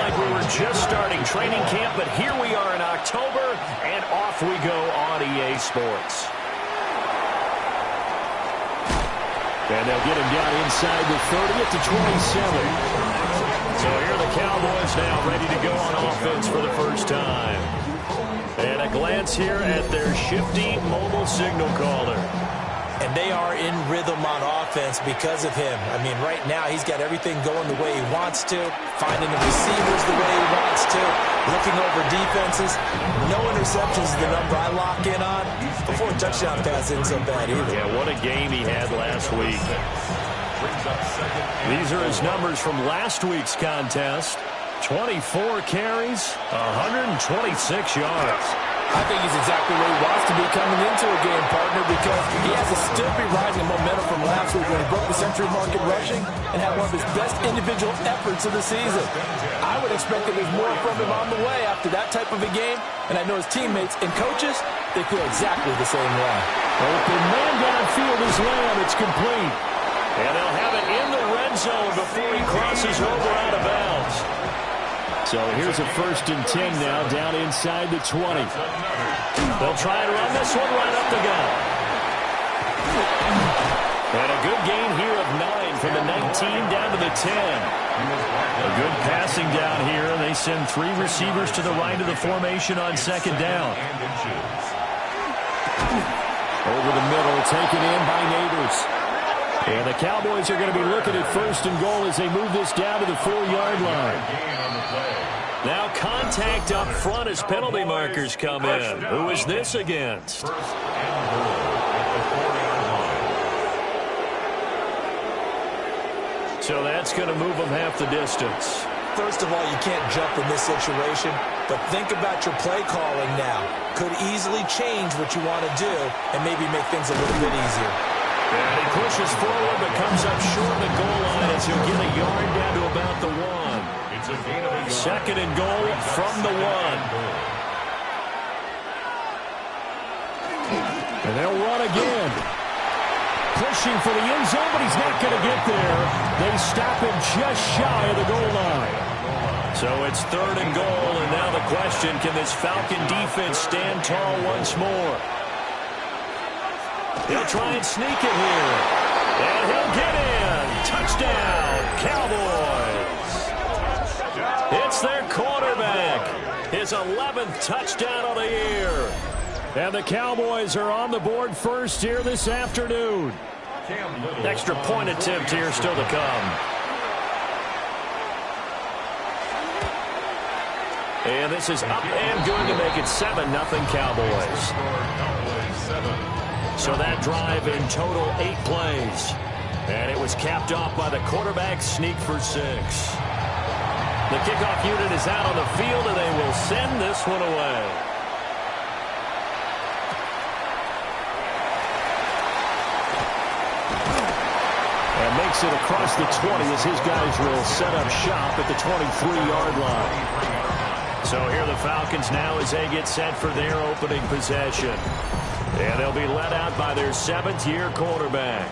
like we were just starting training camp, but here we are in October, and off we go on EA Sports. And they'll get him down inside the 30 to 27. So here are the Cowboys now ready to go on offense for the first time. And a glance here at their shifty mobile signal caller. And they are in rhythm on offense because of him. I mean, right now he's got everything going the way he wants to, finding the receivers the way he wants to, looking over defenses. No interceptions is the number I lock in on. Before touchdown pass isn't so bad either. Yeah, what a game he had last week. These are his numbers from last week's contest. 24 carries, 126 yards. I think he's exactly where he wants to be coming into a game, partner, because he has to still be rising momentum from last week when he broke the century mark in rushing and had one of his best individual efforts of the season. I would expect that there's more from him on the way after that type of a game, and I know his teammates and coaches, they feel exactly the same way. Open man downfield is Lamb. It's complete. And they'll have it in the red zone before he crosses over out of bounds. So here's a 1st and 10 now, down inside the 20. They'll try and run this one right up the gut. And a good gain here of 9 from the 19 down to the 10. A good passing down here. They send 3 receivers to the right of the formation on 2nd down. Over the middle, taken in by Neighbors. And the Cowboys are going to be looking at 1st and goal as they move this down to the 4-yard line. Now contact up front as penalty markers come in. Who is this against? So that's going to move them half the distance. First of all, you can't jump in this situation, but think about your play calling now. Could easily change what you want to do and maybe make things a little bit easier. And he pushes forward but comes up short of the goal line as he'll get a yard down to about the 1. 2nd and goal from the 1. And they'll run again. Pushing for the end zone, but he's not going to get there. They stop him just shy of the goal line. So it's 3rd and goal, and now the question, can this Falcon defense stand tall once more? He'll try and sneak it here. And he'll get in. Touchdown, Cowboys. It's their quarterback. His 11th touchdown of the year. And the Cowboys are on the board first here this afternoon. Extra point attempt here still to come. And this is up and good to make it 7-0 Cowboys. So that drive in total 8 plays. And it was capped off by the quarterback sneak for 6. The kickoff unit is out on the field, and they will send this one away. And makes it across the 20 as his guys will set up shop at the 23-yard line. So here the Falcons now as they get set for their opening possession. And they'll be led out by their 7th-year quarterback.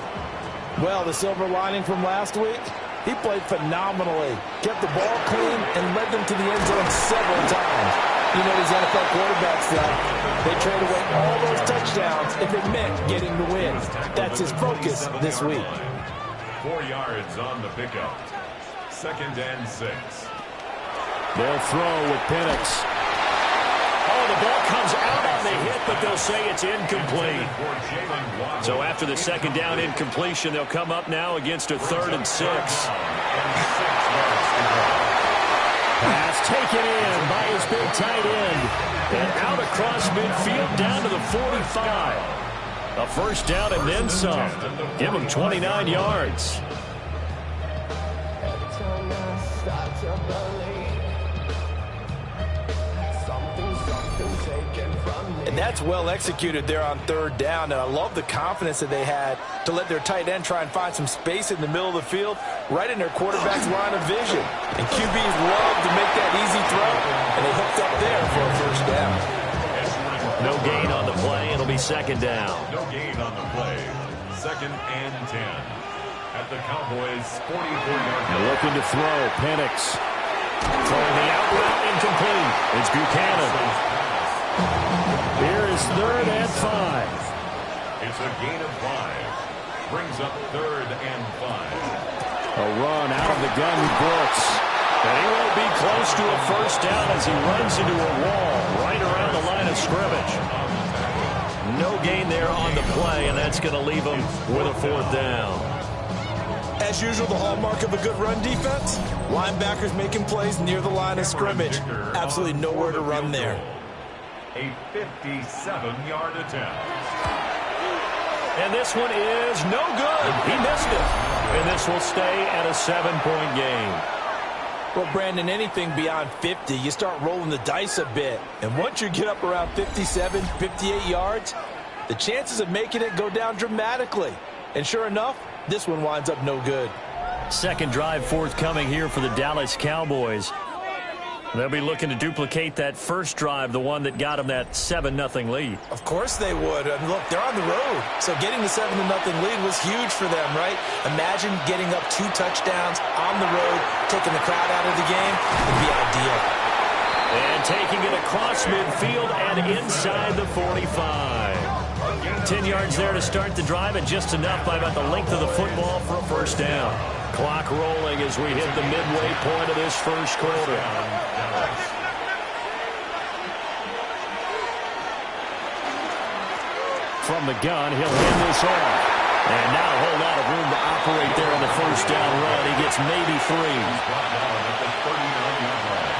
Well, the silver lining from last week, he played phenomenally. Kept the ball clean and led them to the end zone several times. You know these NFL quarterbacks, though, they trade away all those touchdowns if it meant getting the win. That's his focus this week. 4 yards on the pickup. 2nd and 6. They'll throw with Penix. Oh, the ball comes out on the hit, but they'll say it's incomplete. So after the 2nd down incompletion, they'll come up now against a 3rd and 6. Pass taken in by his big tight end. And out across midfield down to the 45. A 1st down and then some. Give him 29 yards. And that's well executed there on 3rd down. And I love the confidence that they had to let their tight end try and find some space in the middle of the field, right in their quarterback's line of vision. And QBs love to make that easy throw, and they hooked up there for a 1st down. No gain on the play. It'll be 2nd down. No gain on the play. 2nd and 10. At the Cowboys' 44-yard line. Looking to throw. Penix. Throwing the out route incomplete. It's Buchanan. Here is 3rd and 5. It's a gain of 5. Brings up 3rd and 5. A run out of the gun with Brooks. And he won't be close to a first down as he runs into a wall right around the line of scrimmage. No gain there on the play, and that's going to leave him with a 4th down. As usual, the hallmark of a good run defense, linebackers making plays near the line of scrimmage. Absolutely nowhere to run there. A 57-yard attempt. And this one is no good. He missed it. And this will stay at a 7-point game. Well, Brandon, anything beyond 50, you start rolling the dice a bit. And once you get up around 57, 58 yards, the chances of making it go down dramatically. And sure enough, this one winds up no good. Second drive forthcoming here for the Dallas Cowboys. They'll be looking to duplicate that first drive, the one that got them that 7-0 lead. Of course they would. And look, they're on the road. So getting the 7-0 lead was huge for them, right? Imagine getting up 2 touchdowns on the road, taking the crowd out of the game. Would be ideal. And taking it across midfield and inside the 45. 10 yards there to start the drive, and just enough by about the length of the football for a first down. Clock rolling as we hit the midway point of this first quarter. From the gun, he'll hand this off. And not a whole lot of room to operate there on the first down run. He gets maybe 3. He's brought down at the 39-yard line.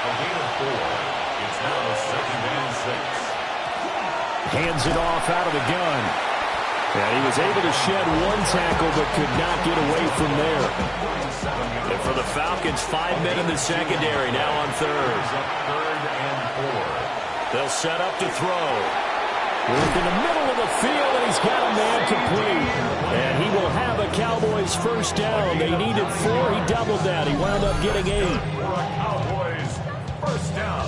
A gain of 4. It's now 2nd and 6. Hands it off out of the gun. And he was able to shed 1 tackle but could not get away from there. And for the Falcons, 5 men in the secondary now on 3rd. 3rd and 4. They'll set up to throw. Work in the middle of the field, and he's got a man complete. And he will have a Cowboys first down. They needed 4. He doubled that. He wound up getting 8. For a Cowboys first down.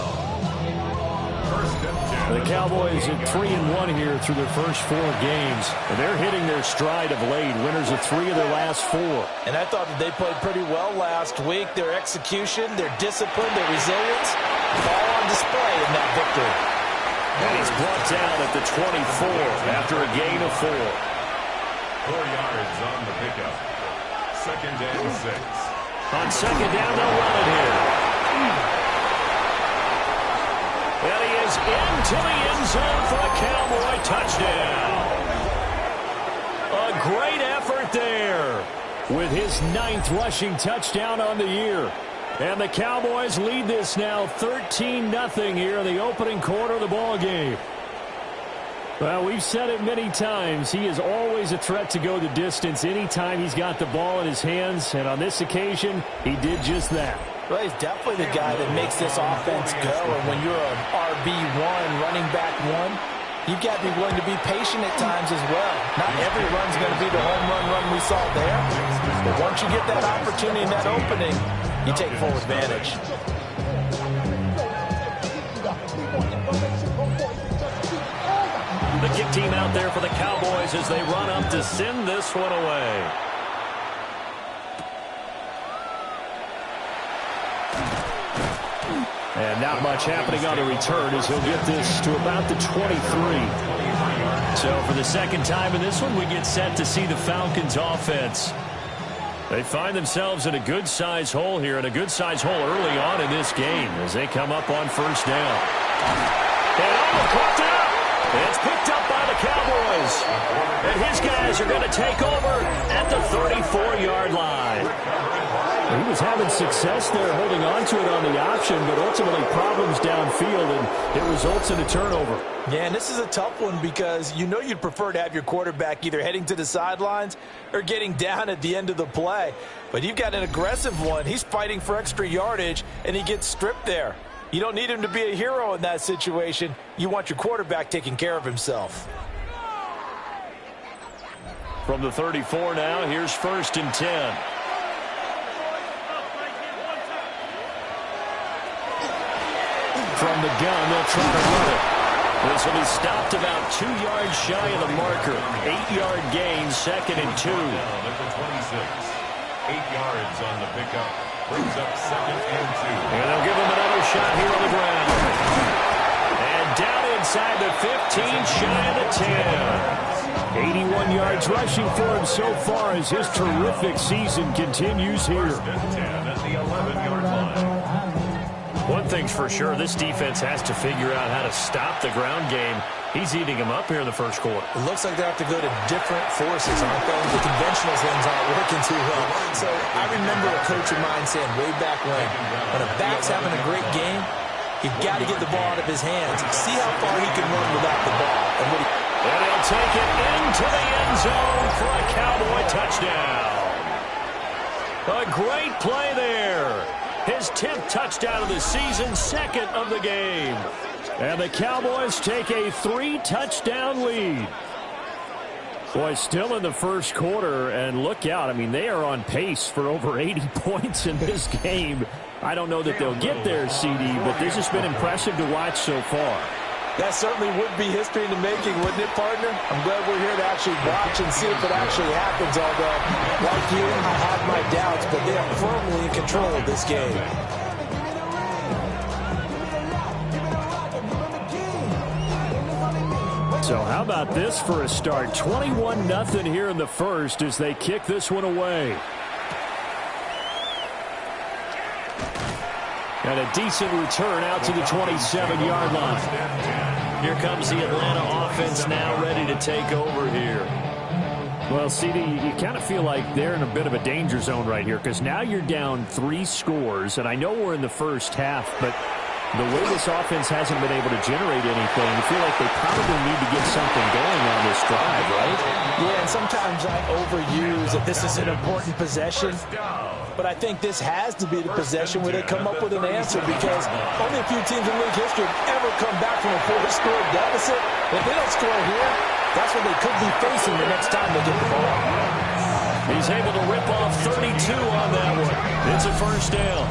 First and 10. The Cowboys at 3-1 here through their first 4 games. And they're hitting their stride of late. Winners of 3 of their last 4. And I thought that they played pretty well last week. Their execution, their discipline, their resilience, all on display in that victory. And he's brought down at the 24 after a gain of 4. 4 yards on the pickup. 2nd and 6. On 2nd down, they'll run it here. And he is into the end zone for a Cowboy touchdown. A great effort there with his 9th rushing touchdown on the year. And the Cowboys lead this now 13-0 here in the opening quarter of the ball game. Well, we've said it many times. He is always a threat to go the distance anytime he's got the ball in his hands. And on this occasion, he did just that. Well, he's definitely the guy that makes this offense go. And when you're an RB1, running back 1, you've got to be willing to be patient at times as well. Not every run's going to be the home run we saw there. But once you get that opportunity and that opening, you take full advantage. The kick team out there for the Cowboys as they run up to send this one away. And not much happening on the return as he'll get this to about the 23. So for the second time in this one, we get set to see the Falcons offense. They find themselves in a good-sized hole here, and a good-sized hole early on in this game as they come up on first down. And caught it up. It's picked up by the Cowboys. And his guys are going to take over at the 34-yard line. He was having success there holding on to it on the option, but ultimately problems downfield, and it results in a turnover. Yeah, and this is a tough one because you know you'd prefer to have your quarterback either heading to the sidelines or getting down at the end of the play. But you've got an aggressive one. He's fighting for extra yardage, and he gets stripped there. You don't need him to be a hero in that situation. You want your quarterback taking care of himself. From the 34 now, here's 1st and 10. From the gun, they'll try to run it. This will be stopped about 2 yards shy of the marker. 8-yard gain, 2nd and 2. At the 26. 8 yards on the pickup. Brings up 2nd and 2. And they'll give him another shot here on the ground. And down inside the 15, shy of the 10. 81 yards rushing for him so far as his terrific season continues here. 1st and 10 at the 11-yard line. One thing's for sure, this defense has to figure out how to stop the ground game. He's eating him up here in the first quarter. It looks like they have to go to different forces, aren't they? The conventional things aren't working too well. So I remember a coach of mine saying way back when a back's having a great game, you've got to get the ball out of his hands. See how far he can run without the ball. And he'll take it into the end zone for a Cowboy touchdown. A great play there. His 10th touchdown of the season, 2nd of the game. And the Cowboys take a 3-touchdown lead. Boy, still in the first quarter, and look out. I mean, they are on pace for over 80 points in this game. I don't know that they'll get there, CD, but this has been impressive to watch so far. That certainly would be history in the making, wouldn't it, partner? I'm glad we're here to actually watch and see if it actually happens, although, like you, I have my doubts, but they are firmly in control of this game. So how about this for a start? 21-0 here in the first as they kick this one away. And a decent return out to the 27-yard line. Here comes the Atlanta offense now ready to take over here. Well, CD, you kind of feel like they're in a bit of a danger zone right here because now you're down 3 scores, and I know we're in the first half, but the way this offense hasn't been able to generate anything, you feel like they probably need to get something going on this drive, right? Yeah, and sometimes I overuse that this is an important possession, but I think this has to be the possession where they come up with an answer because only a few teams in league history have ever come back from a 4-score deficit. If they don't score here, that's what they could be facing the next time they get the ball. He's able to rip off 32 on that one. It's a first down.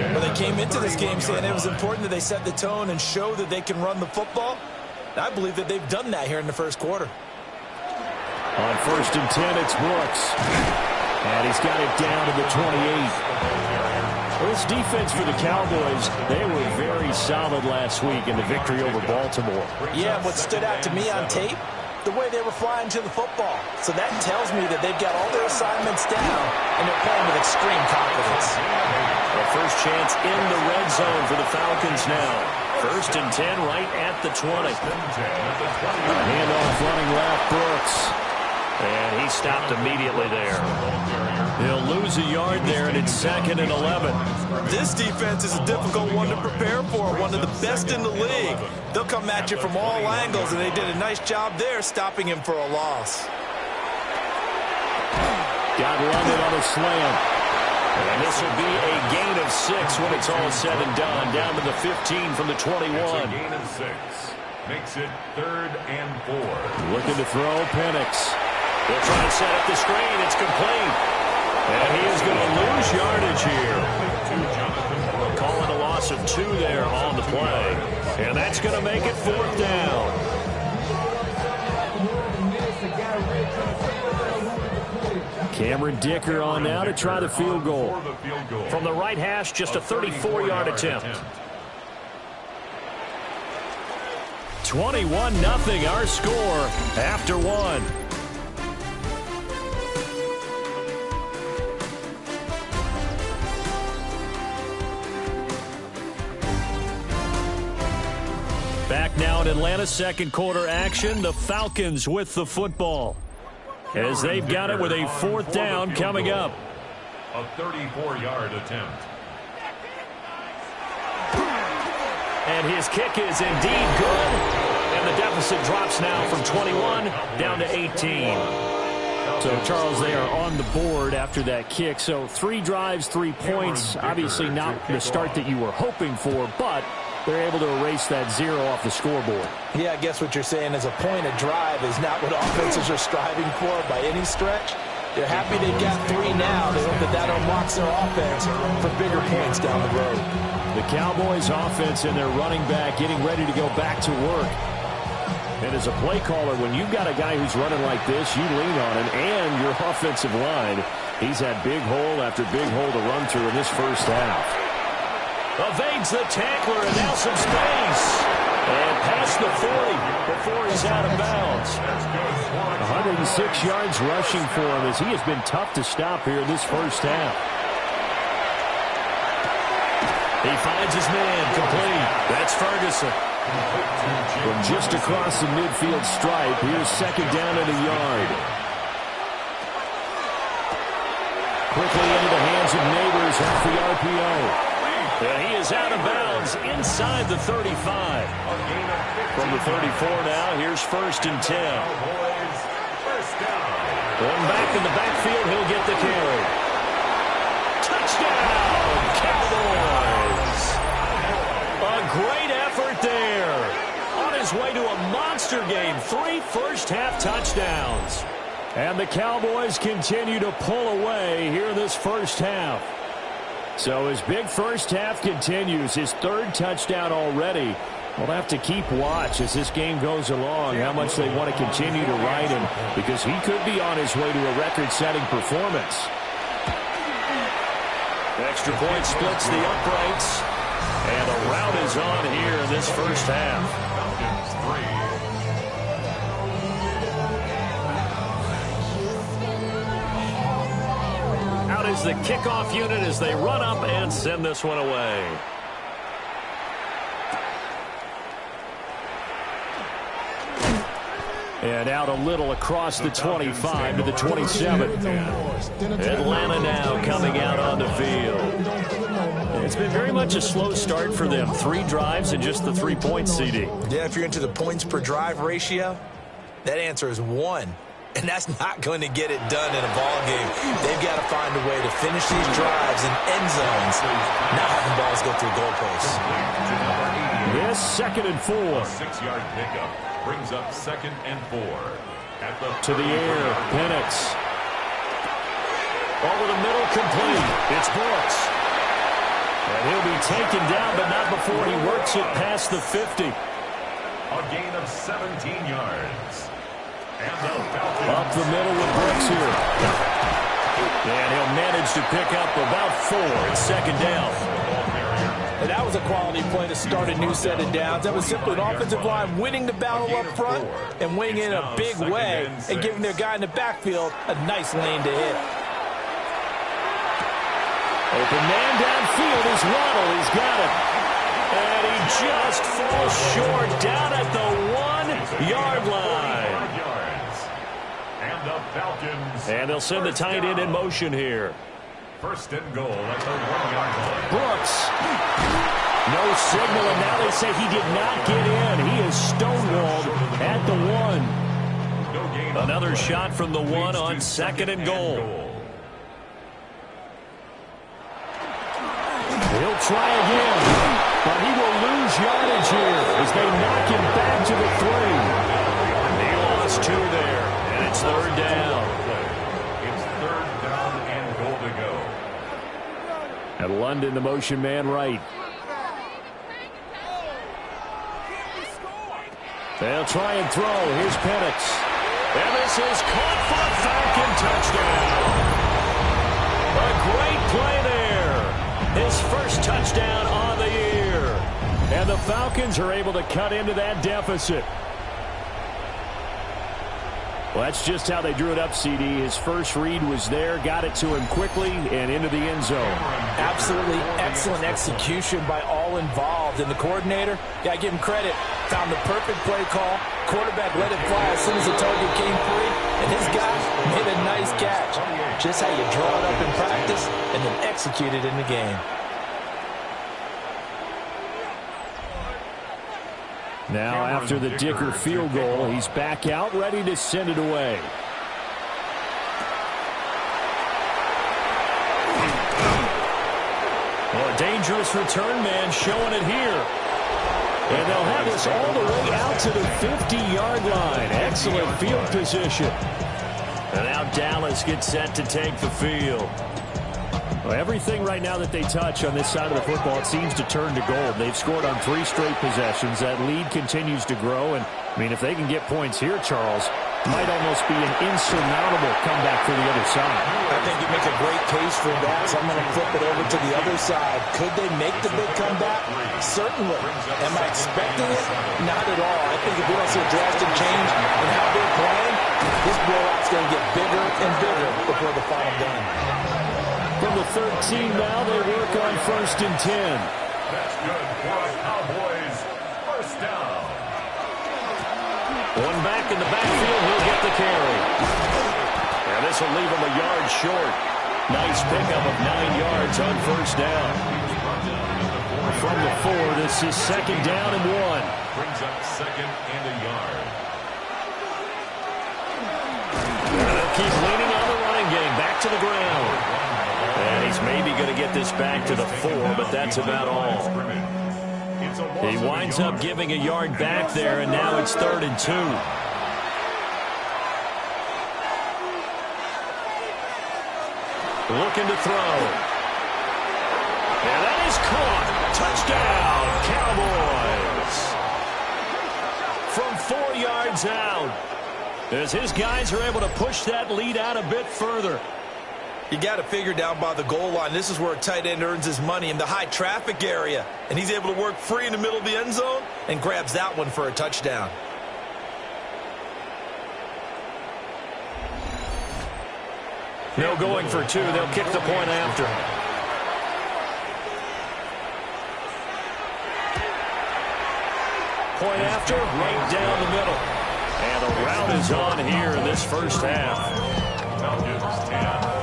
Well, they came into this game saying it was important that they set the tone and show that they can run the football. I believe that they've done that here in the first quarter. On 1st and 10, it's Brooks. And he's got it down to the 28. Well, this defense for the Cowboys, they were very solid last week in the victory over Baltimore. Yeah, what stood out to me on tape, the way they were flying to the football. So that tells me that they've got all their assignments down, and they're playing with extreme confidence. The first chance in the red zone for the Falcons now. 1st and 10 right at the 20. Handoff running left, Brooks. And he stopped immediately there. He'll lose a yard there, and it's 2nd and 11. This defense is a difficult one to prepare for, one of the best in the league. They'll come at you from all angles, and they did a nice job there stopping him for a loss. Got London on a slant. And this will be a gain of 6 when it's all said and done. Down to the 15 from the 21. It's a gain of 6. Makes it 3rd and 4. Looking to throw Penix. They'll try to set up the screen. It's complete. And he is going to lose yardage here. Calling a loss of 2 there on the play. And that's going to make it 4th down. Cameron Dicker on now to try the field goal. From the right hash, just a 34-yard attempt. 21-0 our score after 1. Back now in Atlanta's second quarter action, the Falcons with the football. As they've got it with a 4th down coming up. A 34-yard attempt. And his kick is indeed good. And the deficit drops now from 21 down to 18. So, Charles, they are on the board after that kick. So 3 drives, 3 points. Obviously not the start that you were hoping for, but they're able to erase that 0 off the scoreboard. Yeah, I guess what you're saying is a point of drive is not what offenses are striving for by any stretch. They're happy they've got 3 now. They hope that unlocks their offense for bigger points down the road. The Cowboys offense and their running back getting ready to go back to work. And as a play caller, when you've got a guy who's running like this, you lean on him and your offensive line. He's had big hole after big hole to run through in this first half. Evades the tackler, and now some space. And past the 40 before he's out of bounds. 106 yards rushing for him as he has been tough to stop here in this first half. He finds his man, complete. That's Ferguson. From just across the midfield stripe, here's second down and a yard. Quickly into the hands of Neighbors off the RPO. And he is out of bounds inside the 35. From the 34 now, here's first and 10. One back in the backfield, he'll get the carry. Touchdown, Cowboys! A great effort there. On his way to a monster game, 3 first-half touchdowns. And the Cowboys continue to pull away here in this first half. So his big first half continues, his third touchdown already. We'll have to keep watch as this game goes along, how much they want to continue to ride him, because he could be on his way to a record-setting performance. Extra point splits the uprights. And a rout is on here in this first half. Out is the kickoff unit as they run up and send this one away. And out a little across the 25 to the 27. Atlanta now coming out on the field. It's been very much a slow start for them. 3 drives and just the 3 points, CD. Yeah, if you're into the points per drive ratio, that answer is 1. And that's not going to get it done in a ball game. They've got to find a way to finish these drives in end zones, not having balls go through goalposts. This second and 4. 6-yard pickup brings up second and 4. To the air, Penix. Over the middle, complete. It's Brooks. And he'll be taken down, but not before he works it past the 50. A gain of 17 yards. Up the middle with Brooks here. And he'll manage to pick up about 4. It's second down. And that was a quality play to start a new set of downs. That was simply an offensive line winning the battle up front and winning in a big way and giving their guy in the backfield a nice lane to hit. Open man downfield is Waddle. He's got it. And he just falls short down at the 1-yard line. And they'll send the tight end in motion here. First and goal at the 1-yard line. Brooks. No signal, and now they say he did not get in. He is stonewalled at the 1. Another shot from the 1 on second and goal. He'll try again, but he will lose yardage here as they knock him back to the 3. He lost 2 there, and it's third down. It's third down and goal to go. At London, the motion man right. They'll try and throw. Here's Penix. And this is caught for a Falcon touchdown. A great play there. His first touchdown on the year. And the Falcons are able to cut into that deficit. Well, that's just how they drew it up, CD. His first read was there, got it to him quickly, and into the end zone. Absolutely excellent execution by all involved. And the coordinator, got to give him credit, found the perfect play call. Quarterback let it fly as soon as the target came free, and his guy made a nice catch. Just how you draw it up in practice and then execute it in the game. Now, after the Dicker field goal, he's back out, ready to send it away. Well, a dangerous return man showing it here. And they'll have this all the way out to the 50-yard line. Excellent field position. And now Dallas gets set to take the field. Well, everything right now that they touch on this side of the football, it seems to turn to gold. They've scored on 3 straight possessions. That lead continues to grow. And, I mean, if they can get points here, Charles, it might almost be an insurmountable comeback for the other side. I think you make a great case for that, so I'm going to flip it over to the other side. Could they make the big comeback? Certainly. Am I expecting it? Not at all. I think if we don't see a drastic change in how they're playing, this blowout's going to get bigger and bigger before the final game. From the 13 now, they work on 1st and 10. That's good for a Cowboys first down. One back in the backfield, he'll get the carry. And this will leave him a yard short. Nice pickup of 9 yards on 1st down. From the 4, this is 2nd down and 1. Brings up 2nd and a yard. And they'll keep leaning on the running game. Back to the ground. And he's maybe going to get this back to the 4, but that's about all. He winds up giving a yard back there, and now it's 3rd and 2. Looking to throw. And that is caught. Touchdown, Cowboys. From 4 yards out, as his guys are able to push that lead out a bit further. You got to figure down by the goal line. This is where a tight end earns his money, in the high traffic area. And he's able to work free in the middle of the end zone and grabs that one for a touchdown. No going for 2. They'll kick the point after. Point after, right down the middle. And the route is on here in this first half. Falcons 10.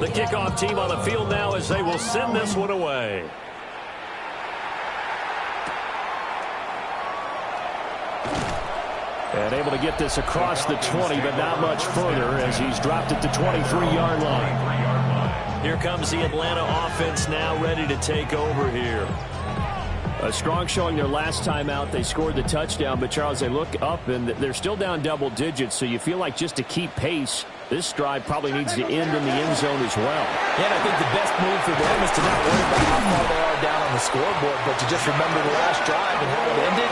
The kickoff team on the field now as they will send this one away. And able to get this across the 20, but not much further as he's dropped it to 23-yard line. Here comes the Atlanta offense now ready to take over here. A strong showing their last time out. They scored the touchdown, but, Charles, they look up, and they're still down double digits, so you feel like just to keep pace, this drive probably needs to end in the end zone as well. Yeah, and I think the best move for them is to not worry about how far they are down on the scoreboard, but to just remember the last drive and how it ended.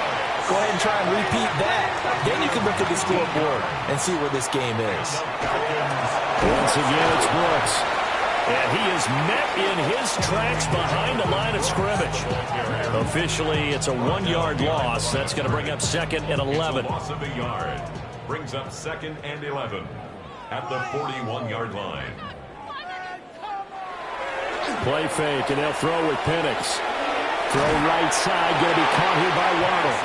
Go ahead and try and repeat that. Then you can look at the scoreboard and see where this game is. Once again, it's Brooks. And he is met in his tracks behind the line of scrimmage. Officially, it's a 1-yard loss. That's going to bring up 2nd and 11. Loss of a yard. Brings up 2nd and 11 at the 41-yard line. Play fake, and they'll throw with Penix. Throw right side, going to be caught here by Waddle.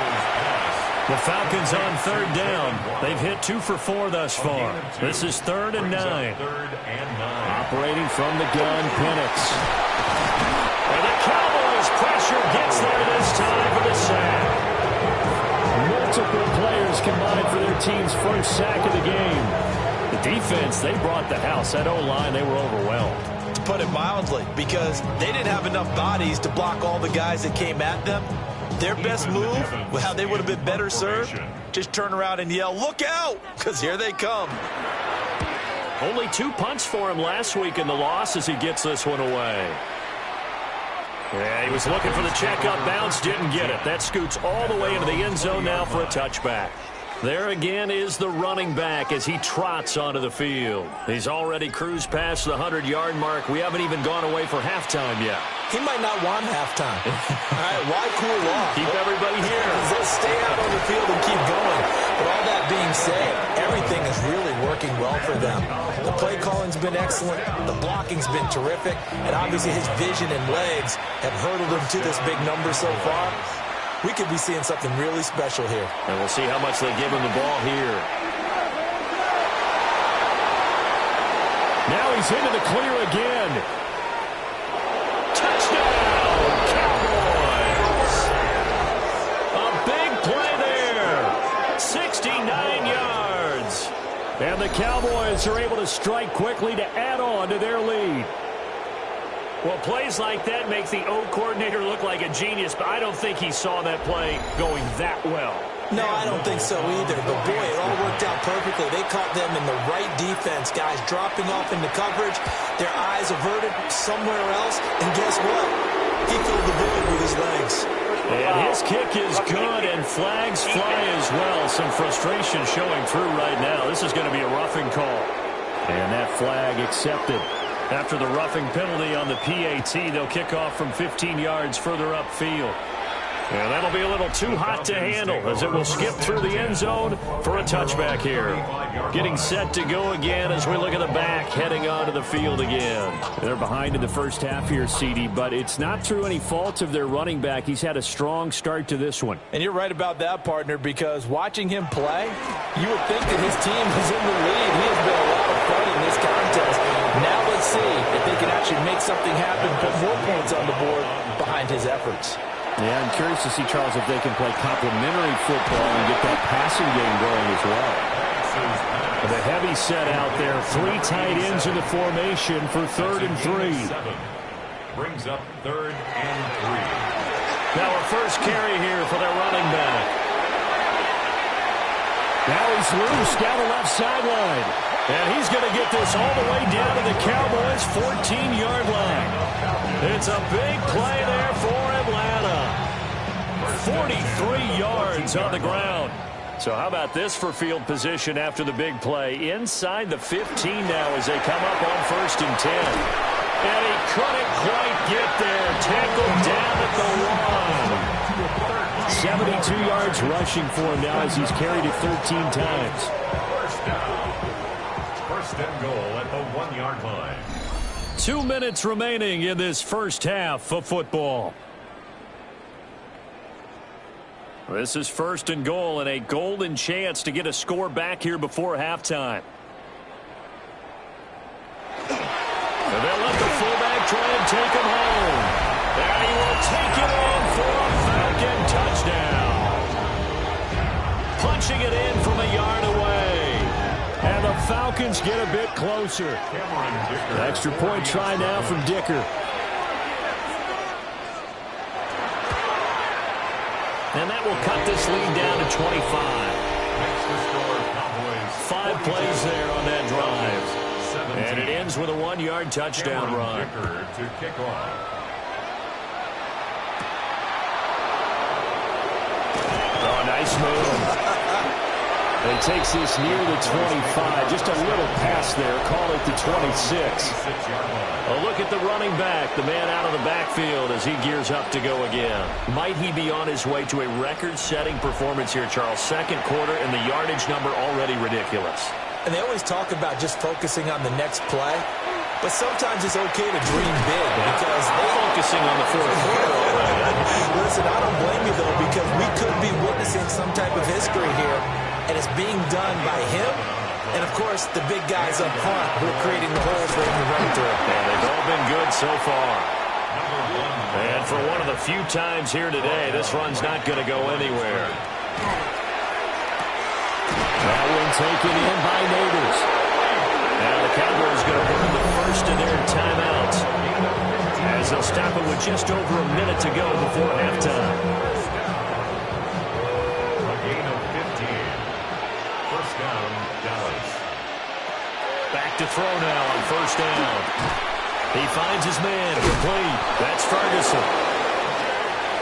The Falcons on 3rd down. They've hit 2 for 4 thus far. This is 3rd and 9. 3rd and 9. Operating from the gun, Penix. And the Cowboys pressure gets there this time for the sack. Multiple players combined for their team's first sack of the game. The defense, they brought the house. That O-line, they were overwhelmed. To put it mildly, because they didn't have enough bodies to block all the guys that came at them. Their best move, how they would have been better served, just turn around and yell, "Look out!" because here they come. Only 2 punts for him last week in the loss as he gets this one away. Yeah, he was looking for the check-up bounce, didn't get it. That scoots all the way into the end zone now for a touchback. There again is the running back as he trots onto the field. He's already cruised past the 100-yard mark. We haven't even gone away for halftime yet. He might not want halftime. All right, why cool off? Keep everybody here. Just stay out on the field and keep going. But all that being said, everything is really working well for them. The play calling's been excellent. The blocking's been terrific. And obviously his vision and legs have hurdled him to this big number so far. We could be seeing something really special here. And we'll see how much they give him the ball here. Now he's into the clear again. Touchdown, Cowboys! A big play there. 69 yards. And the Cowboys are able to strike quickly to add on to their lead. Well, plays like that make the O coordinator look like a genius, but I don't think he saw that play going that well. No, I don't think so either. But, boy, it all worked out perfectly. They caught them in the right defense. Guys dropping off into coverage, their eyes averted somewhere else. And guess what? He filled the void with his legs. And his kick is good, and flags fly as well. Some frustration showing through right now. This is going to be a roughing call. And that flag accepted. After the roughing penalty on the PAT, they'll kick off from 15 yards further upfield. And that'll be a little too hot to handle as it will skip through the end zone for a touchback here. Getting set to go again as we look at the back, heading onto the field again. They're behind in the first half here, CD, but it's not through any fault of their running back. He's had a strong start to this one. And you're right about that, partner, because watching him play, you would think that his team is in the lead. He has been a lot of fun in this contest. Now let's see if they can actually make something happen, put more points on the board behind his efforts. Yeah, I'm curious to see, Charles, if they can play complementary football and get that passing game going as well. The heavy set out there. 3 tight ends in the formation for 3rd and 3. Brings up 3rd and 3. Now a first carry here for their running back. Now he's loose down the left sideline. And he's going to get this all the way down to the Cowboys' 14-yard line. It's a big play there for Atlanta. 43 yards on the ground. So how about this for field position after the big play? Inside the 15 now as they come up on 1st and 10. And he couldn't quite get there. Tackled down at the 1. 72 yards rushing for him now as he's carried it 13 times. First down. 1st and goal at the 1-yard line. 2 minutes remaining in this first half of football. This is 1st and goal and a golden chance to get a score back here before halftime. And they'll let the fullback try and take him home. And he will take it in for a Falcon touchdown. Punching it in from a yard away. And the Falcons get a bit closer. An extra point try now from Dicker. And that will cut this lead down to 25. 5 plays there on that drive. And it ends with a 1-yard touchdown run. To kick off. Oh, nice move. And he takes this near the 25. Just a little pass there. Call it the 26. A look at the running back, the man out of the backfield as he gears up to go again. Might he be on his way to a record-setting performance here, Charles? 2nd quarter, and the yardage number already ridiculous. And they always talk about just focusing on the next play. But sometimes it's okay to dream big because they're focusing on the 4th quarter already. Listen, I don't blame you, though, because we could be witnessing some type of history here, and it's being done by him and, of course, the big guys up front who are creating the holes for him to run through. And they've all been good so far. And for one of the few times here today, this run's not going to go anywhere. That one taken in by Neighbors. Now the Cowboys going to burn the first of their timeouts as they'll stop it with just over a minute to go before halftime. A gain of 15. First down, Dallas. Back to throw now on 1st down. He finds his man complete. That's Ferguson.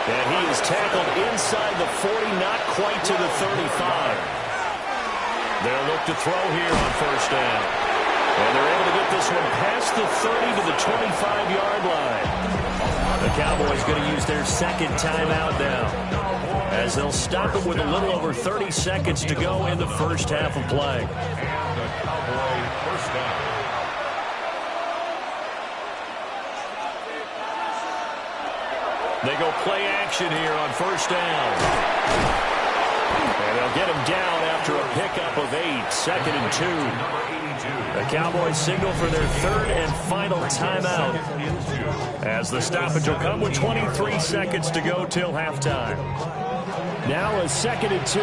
And he is tackled inside the 40, not quite to the 35. They'll look to throw here on 1st down. And they're able to get this one past the 30 to the 25-yard line. The Cowboys going to use their 2nd timeout now as they'll stop it with a little over 30 seconds to go in the first half of play. And the Cowboy first down. They go play action here on 1st down. And they'll get him down after a pickup of 8, 2nd and 2. The Cowboys signal for their 3rd and final timeout as the stoppage will come with 23 seconds to go till halftime. Now a 2nd and 2.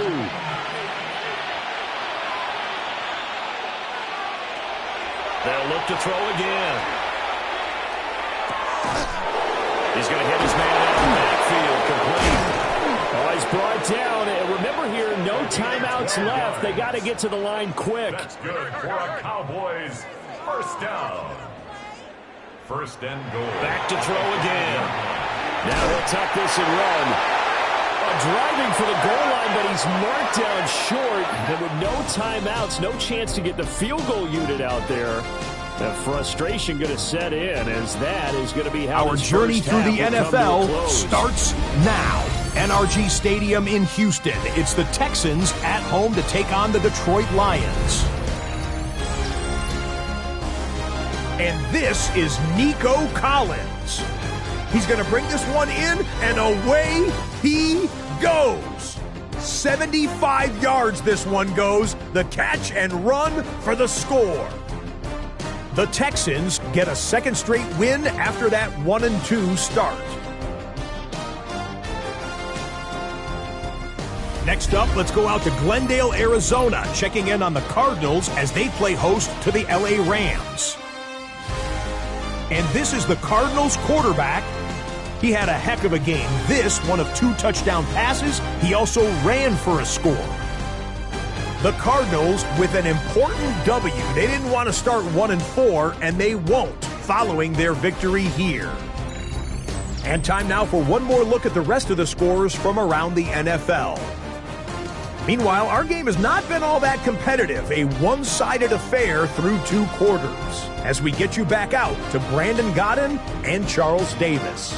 They'll look to throw again. He's going to hit his man out of the backfield complete. Oh, he's brought down. And remember here in timeouts left. They got to get to the line quick. That's good for a Cowboys first down. First and goal. Back to throw again. Now he'll tuck this and run. Driving for the goal line, but he's marked down short. And with no timeouts, no chance to get the field goal unit out there. The frustration going to set in, as that is going to be how our journey through the NFL starts now. NRG Stadium in Houston. It's the Texans at home to take on the Detroit Lions. And this is Nico Collins. He's going to bring this one in, and away he goes. 75 yards this one goes. The catch and run for the score. The Texans get a second straight win after that 1-2 start. Next up, let's go out to Glendale, Arizona, checking in on the Cardinals as they play host to the LA Rams. And this is the Cardinals quarterback. He had a heck of a game. This, one of 2 touchdown passes. He also ran for a score. The Cardinals with an important W. They didn't want to start 1-4, and they won't following their victory here. And time now for one more look at the rest of the scores from around the NFL. Meanwhile, our game has not been all that competitive, a one-sided affair through 2 quarters, as we get you back out to Brandon Godden and Charles Davis.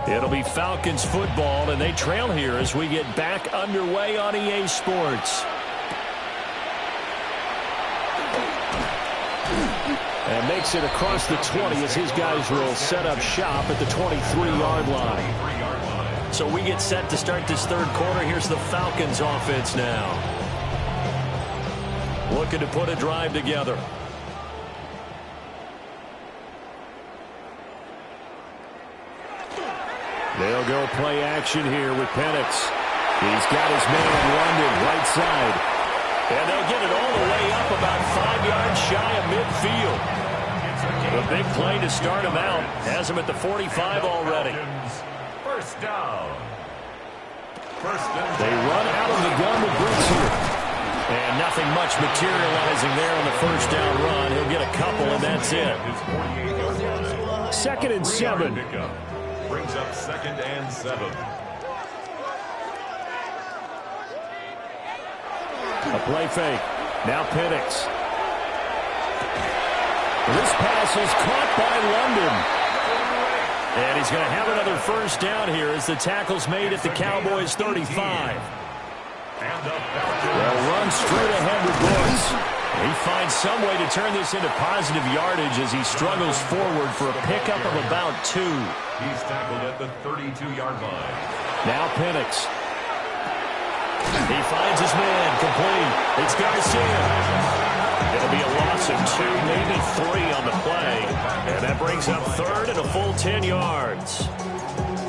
It'll be Falcons football, and they trail here as we get back underway on EA Sports. And makes it across the 20 as his guys will set up shop at the 23-yard line. So we get set to start this third quarter. Here's the Falcons offense now. Looking to put a drive together. They'll go play action here with Penix. He's got his man in London, right side. And they'll get it all the way up about 5 yards shy of midfield. The big play to start him out. Has him at the 45 already. First down. They run out of the gun with Brooks here. And nothing much materializing there on the first down run. He'll get a couple, and that's it. 2nd and 7. Brings up 2nd and 7. A play fake. Now Penix. This pass is caught by London. And he's going to have another first down here as the tackle's made at the Cowboys' 35. They'll run straight ahead with Brooks. He finds some way to turn this into positive yardage as he struggles forward for a pickup of about 2. He's tackled at the 32-yard line. Now Penix. He finds his man complete. It's Garcia. It'll be a loss of 2, maybe 3 on the play. And that brings up 3rd and a full 10 yards.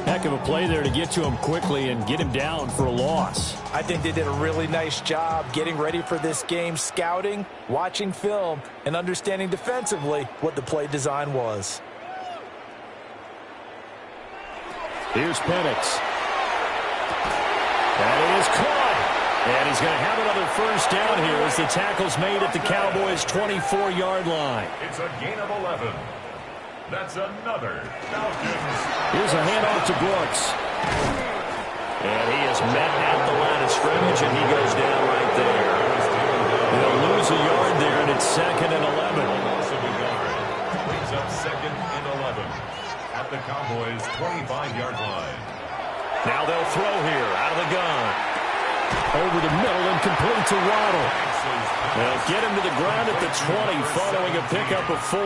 Heck of a play there to get to him quickly and get him down for a loss. I think they did a really nice job getting ready for this game, scouting, watching film, and understanding defensively what the play design was. Here's Penix. That is caught. And he's going to have another first down here as the tackle's made at the Cowboys' 24-yard line. It's a gain of 11. That's another Falcons. Here's a handoff to Brooks. And he is met at the line of scrimmage, and he goes down right there. They'll lose a yard there, and it's 2nd and 11. Loss of a yard. Brings up 2nd and 11 at the Cowboys' 25-yard line. Now they'll throw here out of the gun. Over the middle and complete to Waddle. They'll get him to the ground at the 20 following a pickup of 4.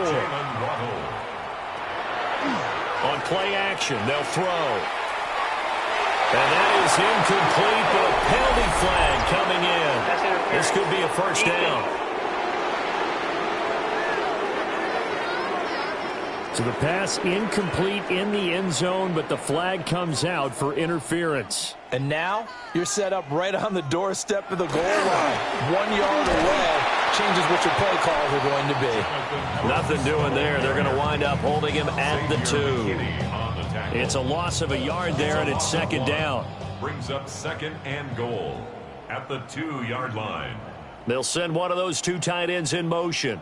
On play action, they'll throw. And that is incomplete, but a penalty flag coming in. This could be a first down. So the pass incomplete in the end zone, but the flag comes out for interference. And now you're set up right on the doorstep of the goal line. 1 yard away changes what your play calls are going to be. Nothing doing there. They're going to wind up holding him at the 2. It's a loss of a yard there, and it's second down. Brings up second and goal at the 2-yard line. They'll send one of those 2 tight ends in motion.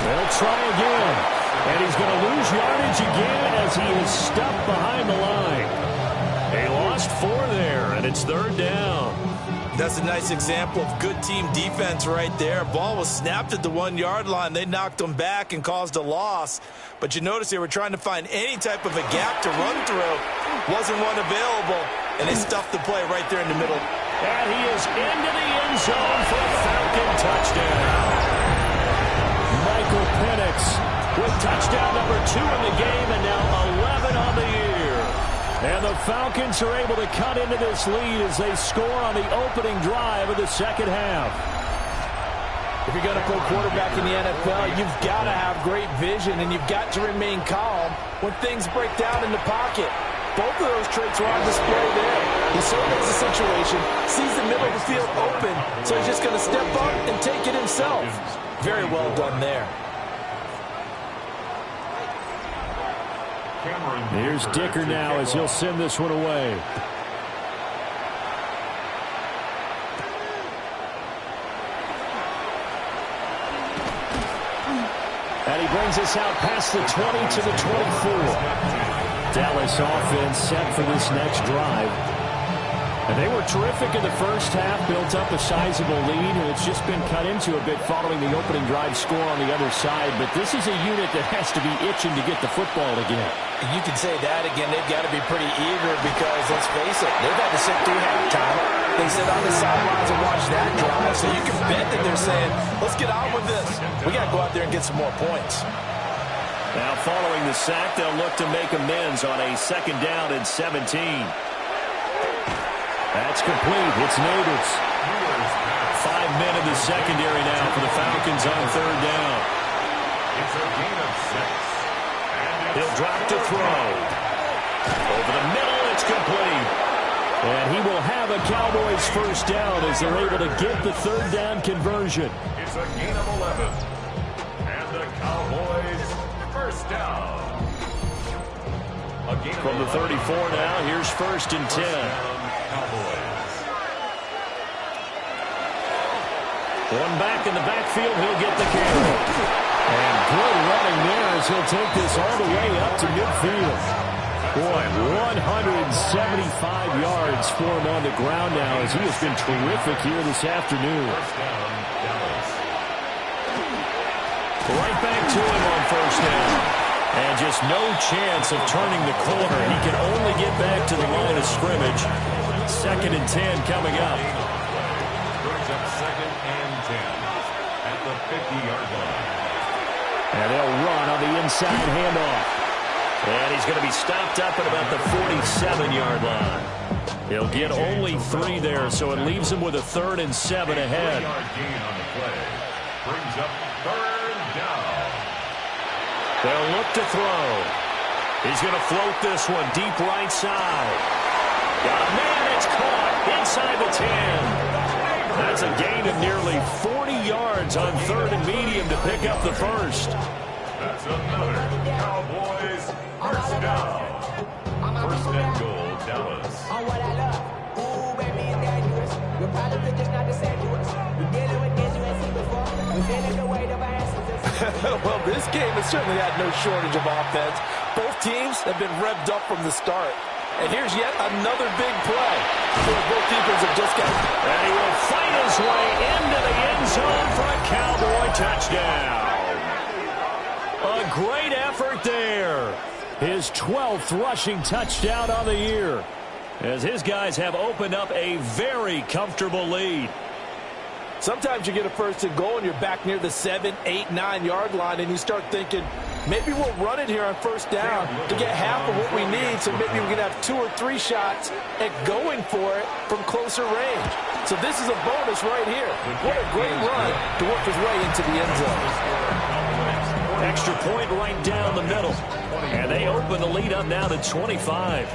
They'll try again, and he's going to lose yardage again as he is stuck behind the line. They lost 4 there, and it's third down. That's a nice example of good team defense right there. Ball was snapped at the 1 yard line. They knocked them back and caused a loss. But you notice they were trying to find any type of a gap to run through. Wasn't one available, and they stuffed the play right there in the middle. And he is into the end zone for a Falcon touchdown. Michael Penix with touchdown number 2 in the game, and now 11 on the year. And the Falcons are able to cut into this lead as they score on the opening drive of the second half. If you're going to play quarterback in the NFL, you've got to have great vision, and you've got to remain calm when things break down in the pocket. Both of those traits are on display there. He surveys the situation, sees the middle of the field open, so he's just going to step up and take it himself. Very well done there. Here's Dicker now as he'll send this one away. And he brings us out past the 20 to the 24. Dallas offense set for this next drive. And they were terrific in the first half, built up a sizable lead, and it's just been cut into a bit following the opening drive score on the other side. But this is a unit that has to be itching to get the football again. You can say that again. They've got to be pretty eager because, let's face it, they've had to sit through halftime. They sit on the sidelines and watch that drive, so you can bet that they're saying, let's get on with this. We got to go out there and get some more points. Now following the sack, they'll look to make amends on a second down and 17. That's complete. It's Neighbors. 5 men in the secondary now for the Falcons on third down. It's a gain of 6. He'll drop to throw. Over the middle, it's complete. And he will have a Cowboys first down as they're able to get the third down conversion. It's a gain of 11. And the Cowboys first down. From the 34 now, here's first and 10. One back in the backfield, he'll get the carry. And good running there as he'll take this all the way up to midfield. Boy, 175 yards for him on the ground now as he has been terrific here this afternoon. Right back to him on first down. And just no chance of turning the corner. He can only get back to the line of scrimmage. Second and 10 coming up. Brings up second and 10 at the 50-yard line. And they'll run on the inside handoff. And he's going to be stopped up at about the 47-yard line. He'll get only 3 there, so it leaves him with a 3rd and 7 ahead. 3-yard gain on the play. Brings up third down. They'll look to throw. He's going to float this one deep right side. Got a man, it's caught inside the 10. That's a gain of nearly 40 yards on 3rd and medium to pick up the first. That's another Cowboys first down. First and goal, Dallas. On what I love. Ooh, baby, it's dangerous. Your problems are just not the same to us. We're dealing with things you ain't seen before. We're feeling the weight of our answers. Well, this game has certainly had no shortage of offense. Both teams have been revved up from the start. And here's yet another big play. Both defenses have just got... And he will fight his way into the end zone for a Cowboy touchdown. A great effort there. His 12th rushing touchdown on the year, as his guys have opened up a very comfortable lead. Sometimes you get a first and goal and you're back near the 7, 8, 9 yard line and you start thinking, Maybe we'll run it here on first down to get half of what we need, so maybe we can have 2 or 3 shots at going for it from closer range. So this is a bonus right here. What a great run to work his way into the end zone. Extra point right down the middle. And they open the lead up now to 25.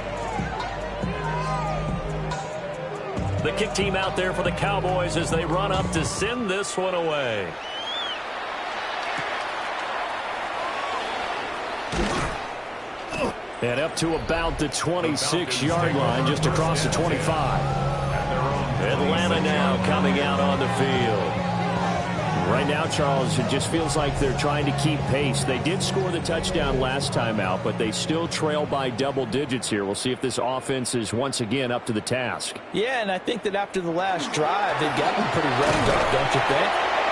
The kick team out there for the Cowboys as they run up to send this one away. And up to about the 26-yard line, just across the 25. Atlanta now coming out on the field. Right now, Charles, it just feels like they're trying to keep pace. They did score the touchdown last time out, but they still trail by double digits here. We'll see if this offense is once again up to the task. Yeah, and I think that after the last drive, they've gotten pretty revved up, don't you think?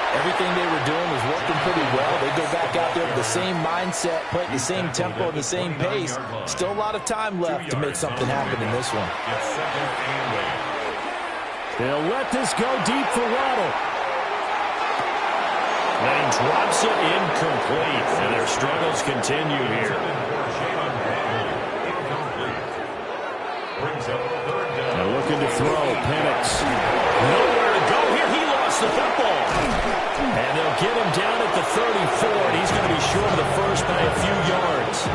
Everything they were doing was working pretty well. They go back out there with the same mindset, play at the same tempo, and the same pace. Still a lot of time left to make something happen in this one. They'll let this go deep for Waddle. And he drops it incomplete. And their struggles continue here. They're looking to throw. Penix. Nowhere to go here. He lost the football. And they'll get him down at the 34. And he's going to be short of the first by a few yards.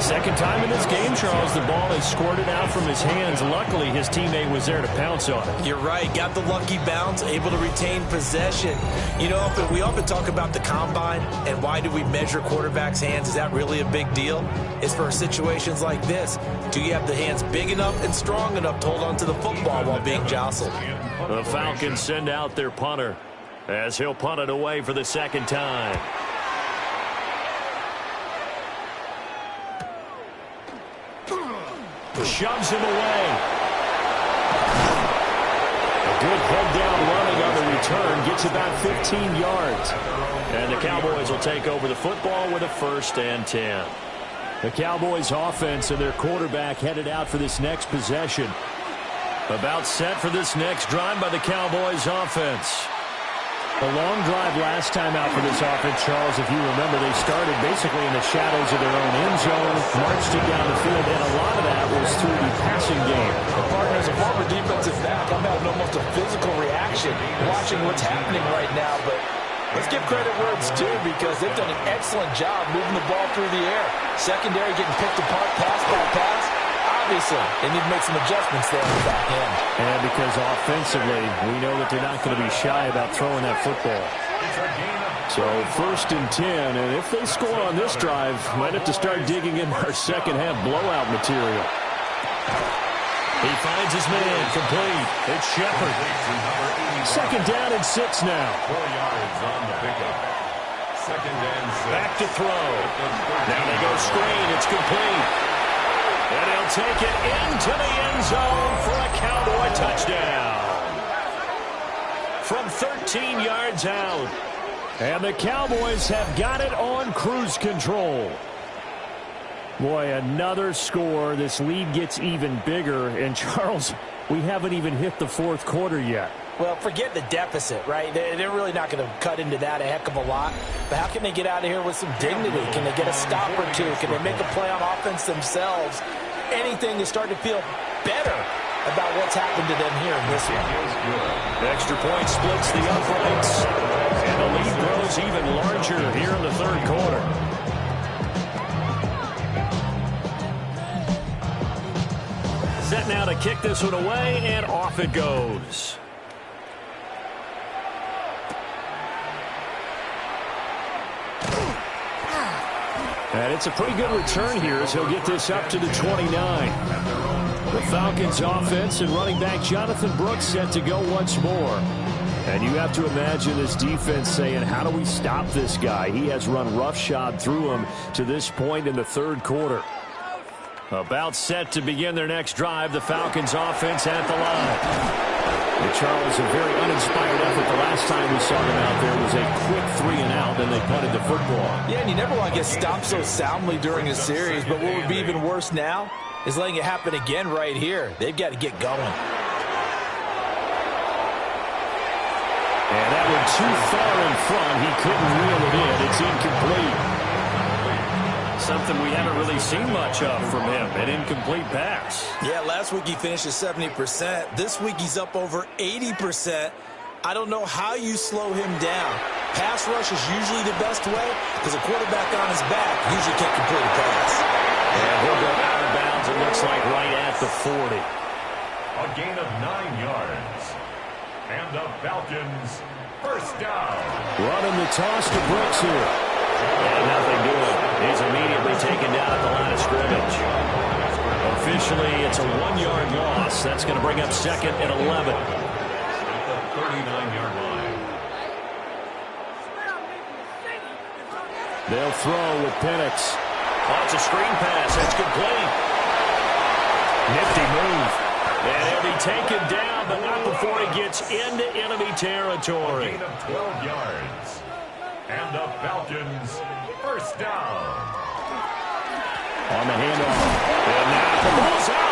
Second time in this game, Charles, the ball is squirted out from his hands. Luckily, his teammate was there to pounce on it. You're right. Got the lucky bounce, able to retain possession. You know, we often talk about the combine and why do we measure quarterbacks' hands. Is that really a big deal? It's for situations like this. Do you have the hands big enough and strong enough to hold on to the football while being jostled? The Falcons send out their punter as he'll punt it away for the second time. Shoves him away. A good head down running on the return. Gets about 15 yards. And the Cowboys will take over the football with a 1st and 10. The Cowboys offense and their quarterback headed out for this next possession. About set for this next drive by the Cowboys offense. A long drive last time out for this offense, Charles. If you remember, they started basically in the shadows of their own end zone, marched it down the field, and a lot of that was through the passing game. Partner, as a former defensive back, I'm having almost a physical reaction watching what's happening right now. But let's give credit where it's due because they've done an excellent job moving the ball through the air. Secondary getting picked apart pass by pass. Obviously, they need to make some adjustments there in the back end. And because offensively, we know that they're not going to be shy about throwing that football. So 1st and 10, and if they score on this drive, might have to start digging in our second half blowout material. He finds his man complete. It's Shepard. 2nd down and 6 now. 4 yards on the pickup. 2nd and 6. Back to throw. Now they go screen. It's complete. And he'll take it into the end zone for a Cowboy touchdown. From 13 yards out. And the Cowboys have got it on cruise control. Boy, another score. This lead gets even bigger. And, Charles, we haven't even hit the 4th quarter yet. Well, forget the deficit, right? They're really not going to cut into that a heck of a lot. But how can they get out of here with some dignity? Can they get a stop or two? Can they make a play on offense themselves? Anything to start to feel better about what's happened to them here in this one. Extra point splits the uprights. And the lead grows even larger here in the 3rd quarter. Set now to kick this one away, and off it goes. And it's a pretty good return here as he'll get this up to the 29. The Falcons offense and running back Jonathan Brooks set to go once more. And you have to imagine this defense saying, how do we stop this guy? He has run roughshod through him to this point in the 3rd quarter. About set to begin their next drive, the Falcons offense at the line. And Charles, a very uninspired effort. The last time we saw them out there was a quick 3-and-out, then they punted the football. Yeah, and you never want to get stopped so soundly during a series, but what would be even worse now is letting it happen again right here. They've got to get going. And that one too far in front. He couldn't reel it in. It's incomplete. something we haven't really seen much of from him, an incomplete pass. Yeah, last week he finished at 70%. This week he's up over 80%. I don't know how you slow him down. Pass rush is usually the best way because a quarterback on his back usually can't complete a pass. And he'll go out of bounds, it looks like, right at the 40. A gain of 9 yards. And the Falcons, first down. Running the toss to Brooks here. And nothing doing. He's immediately taken down at the line of scrimmage. Officially, it's a 1-yard loss. That's going to bring up second and 11. At the 39-yard line. They'll throw with Penix. Oh, it's a screen pass. That's complete. Nifty move. And he'll be taken down, but not before he gets into enemy territory. A gain of 12 yards. And the Falcons, first down. On the handoff. And now the ball's out.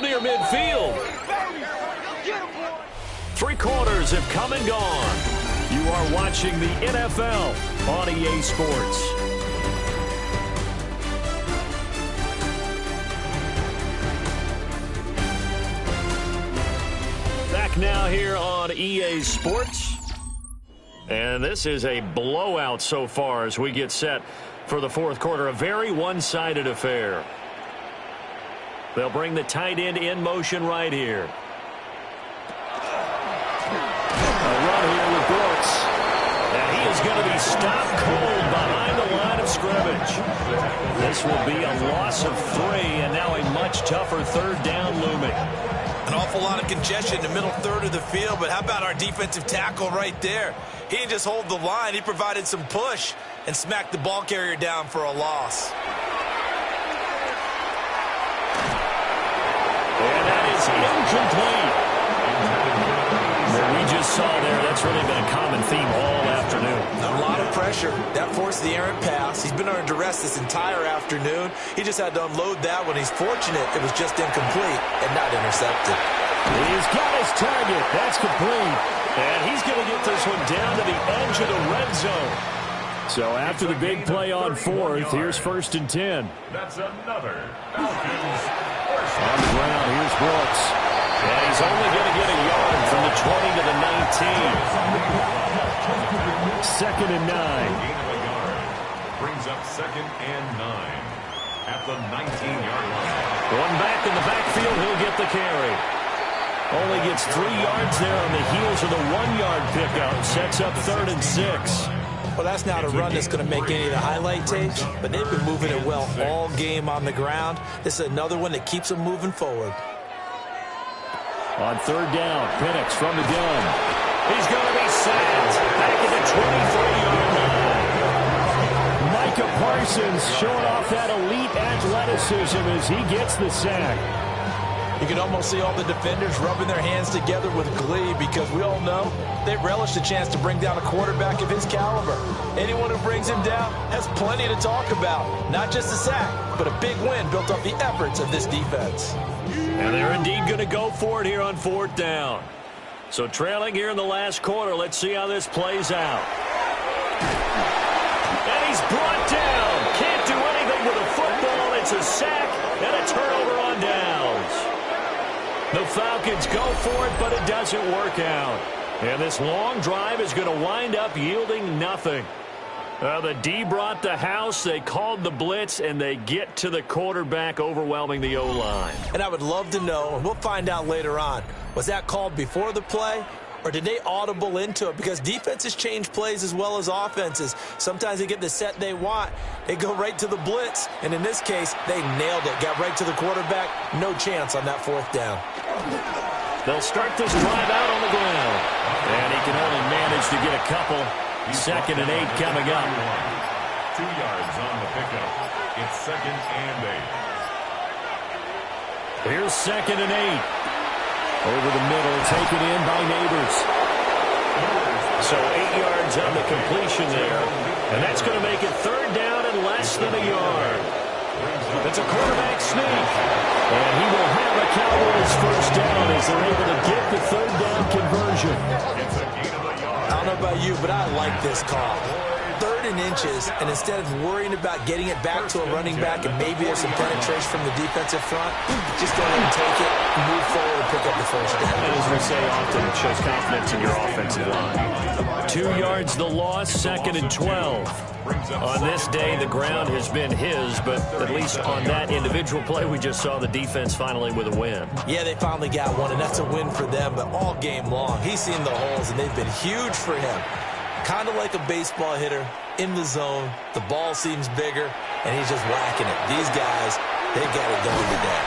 Near midfield. 3 quarters have come and gone. You are watching the NFL on EA Sports. Back now here on EA Sports. And this is a blowout so far as we get set for the fourth quarter. A very one-sided affair. They'll bring the tight end in motion right here. A run here with Brooks. And he is going to be stopped cold behind the line of scrimmage. This will be a loss of 3, and now a much tougher third down looming. An awful lot of congestion in the middle third of the field, but how about our defensive tackle right there? He didn't just hold the line. He provided some push and smacked the ball carrier down for a loss. And that is incomplete. What we just saw there, that's really been a common theme all afternoon. A lot of pressure. That forced the errant pass. He's been under duress this entire afternoon. He just had to unload that one. He's fortunate it was just incomplete and not intercepted. He's got his target. That's complete. And he's going to get this one down to the edge of the red zone. So after the big play on fourth, here's 1st and 10. That's another Falcons first. On the ground, here's Brooks. And he's only going to get a yard from the 20 to the 19. 2nd and 9. Gain of a yard brings up 2nd and 9 at the 19-yard line. One back in the backfield, he'll get the carry. Only gets 3 yards there on the heels of the 1-yard pickup. Sets up 3rd and 6. Well, that's not a run that's going to make any of the highlight tapes, but they've been moving it well all game on the ground. This is another one that keeps them moving forward. On 3rd down, Penix from the gun. He's going to be sacked back at the 23-yard line. Micah Parsons showing off that elite athleticism as he gets the sack. You can almost see all the defenders rubbing their hands together with glee because we all know they relish the chance to bring down a quarterback of his caliber. Anyone who brings him down has plenty to talk about. Not just a sack, but a big win built off the efforts of this defense. And they're indeed going to go for it here on 4th down. So trailing here in the last quarter, let's see how this plays out. And he's brought down. Can't do anything with a football. It's a sack and a turnover on downs. The Falcons go for it, but it doesn't work out. And this long drive is going to wind up yielding nothing. The D brought the house, they called the blitz, and they get to the quarterback, overwhelming the O-line. And I would love to know, and we'll find out later on, was that called before the play, or did they audible into it? Because defenses change plays as well as offenses. Sometimes they get the set they want. They go right to the blitz, and in this case, they nailed it. Got right to the quarterback. No chance on that 4th down. They'll start this drive out on the ground. And he can only manage to get a couple. 2nd and 8 coming up. 2 yards on the pickup. It's 2nd and 8. Here's 2nd and 8. Over the middle, taken in by Neighbors. So 8 yards on the completion there. And that's going to make it 3rd down and less than a yard. It's a quarterback sneak. And he will have a Cowboys 1st down as they're able to get the 3rd down conversion. It's a gain of a yard. I don't know about you, but I like this call. 3rd and inches, and instead of worrying about getting it back to a running back and maybe there's some penetration from the defensive front, just go ahead and take it, move forward, and pick up the 1st down. And as we say often, it shows confidence in your offensive line. 2 yards the loss, 2nd and 12. On this day, the ground has been his, but at least on that individual play, we just saw the defense finally with a win. Yeah, they finally got one, and that's a win for them, but all game long, he's seen the holes, and they've been huge for him. Kind of like a baseball hitter in the zone. The ball seems bigger, and he's just whacking it. These guys, they got it going today.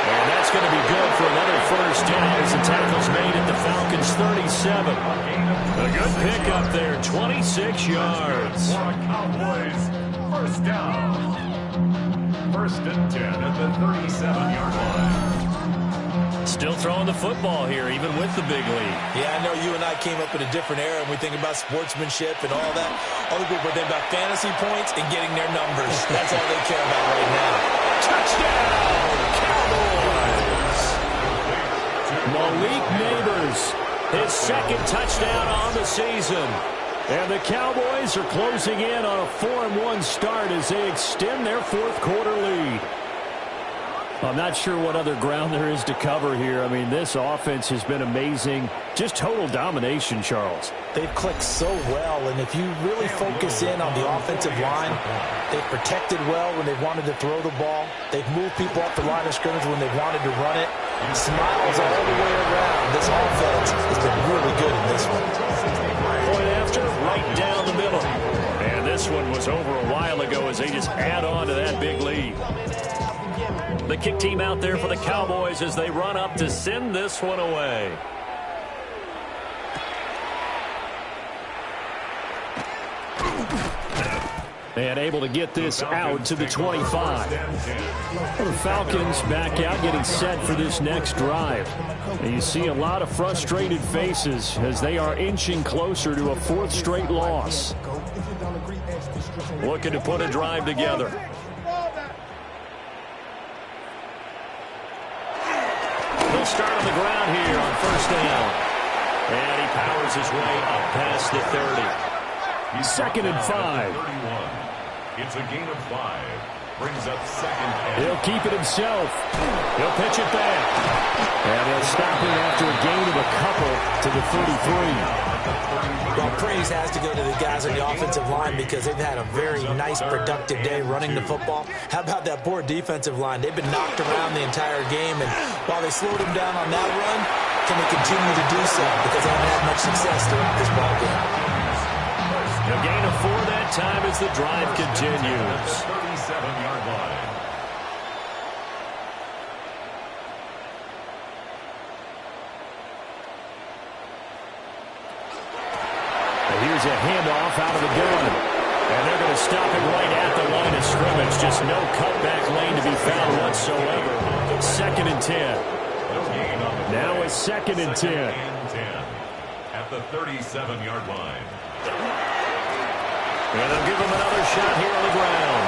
And that's going to be good for another 1st down as the tackle's made at the Falcons' 37. A good pickup there, 26 yards. For a Cowboys 1st down. 1st and 10 at the 37-yard line. Still throwing the football here, even with the big lead. Yeah, I know you and I came up in a different era, and we think about sportsmanship and all that. Other people think about fantasy points and getting their numbers. That's all they care about right now. Touchdown, Cowboys! Malik Neighbors, his 2nd touchdown on the season. And the Cowboys are closing in on a 4-1 start as they extend their 4th quarter lead. I'm not sure what other ground there is to cover here. I mean, this offense has been amazing. Just total domination, Charles. They've clicked so well, and if you really focus in on the offensive line, they've protected well when they've wanted to throw the ball. They've moved people off the line of scrimmage when they've wanted to run it. Smiles all the way around. This offense has been really good in this one. Point after, right down the middle. And this one was over a while ago as they just add on to that big lead. The kick team out there for the Cowboys as they run up to send this one away. And able to get this out to the 25. The Falcons back out getting set for this next drive. And you see a lot of frustrated faces as they are inching closer to a 4th straight loss. Looking to put a drive together. They'll start on the ground first down. And he powers his way up past the 30. Second and 5. It's a gain of 5. Brings up second. He'll keep it himself. He'll pitch it back. And they'll stop him after a gain of a couple to the 33. Well, praise has to go to the guys on the offensive line because they've had a very nice, productive day running the football. How about that poor defensive line? They've been knocked around the entire game, and while they slowed him down on that run, can they continue to do so because they haven't had much success throughout this ball game? A gain of 4 that time as the drive continues. 37-yard line. Here's a handoff out of the gun. And they're going to stop him right at the line of scrimmage. Just no cutback lane to be found whatsoever. Second and 10. Now it's second and 10. At the 37-yard line. And they'll give him another shot here on the ground.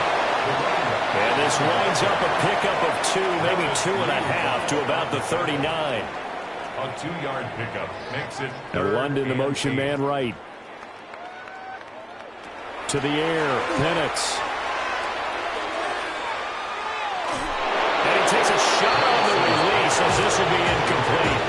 And this winds up a pickup of 2, maybe 2.5 to about the 39. A 2-yard pickup makes it London, the motion man right. To the air, Penix. And he takes a shot on the release as this will be incomplete.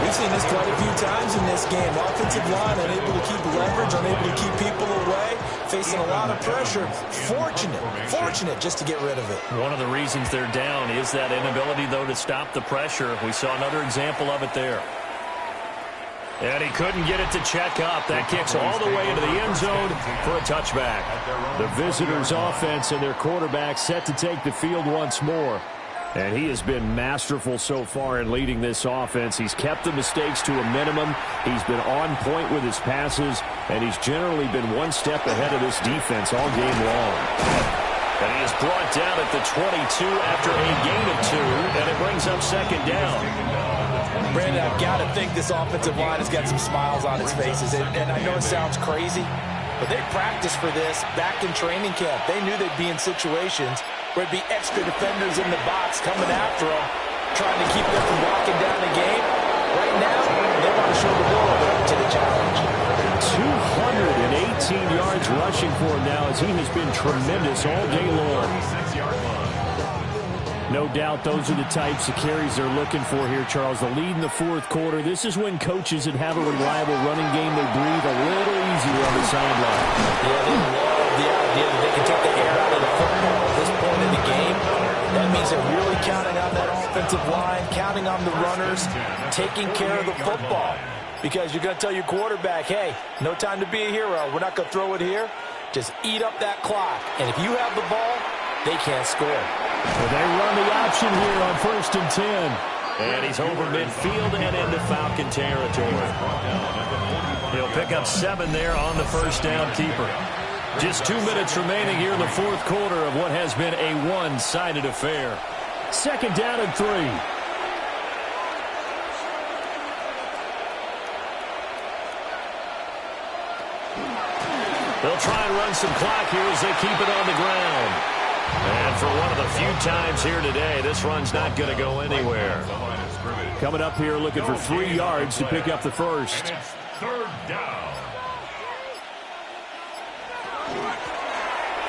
We've seen this quite a few times in this game. Offensive line unable to keep leverage, unable to keep people away, facing a lot of pressure. Fortunate just to get rid of it. One of the reasons they're down is that inability, though, to stop the pressure. We saw another example of it there. And he couldn't get it to check up. That kicks all the way into the end zone for a touchback. The visitors' offense and their quarterback set to take the field once more. And he has been masterful so far in leading this offense. He's kept the mistakes to a minimum. He's been on point with his passes. And he's generally been one step ahead of this defense all game long. And he is brought down at the 22 after a gain of 2. And it brings up second down. Brandon, I've got to think this offensive line has got some smiles on its faces. And I know it sounds crazy, but they practiced for this back in training camp. They knew they'd be in situations where it'd be extra defenders in the box coming after them, trying to keep them from walking down the game. Right now, they want to show the world up to the challenge. 218 yards rushing for him now as he has been tremendous all day long. No doubt those are the types of carries they're looking for here, Charles. The lead in the fourth quarter. This is when coaches that have a reliable running game, they breathe a little easier on the sideline. Yeah, they love the idea that they can take the air out of the football at this point in the game. That means they're really counting on that offensive line, counting on the runners, taking care of the football. Because you're going to tell your quarterback, hey, no time to be a hero. We're not going to throw it here. Just eat up that clock. And if you have the ball, they can't score. Well, they run the option here on 1st and 10. And he's over midfield and into Falcon territory. He'll pick up 7 there on the first down keeper. Just 2 minutes remaining here in the fourth quarter of what has been a one-sided affair. Second down and 3. They'll try and run some clock here as they keep it on the ground. And for one of the few times here today, this run's not going to go anywhere. Coming up here looking for 3 yards to pick up the first. Third down.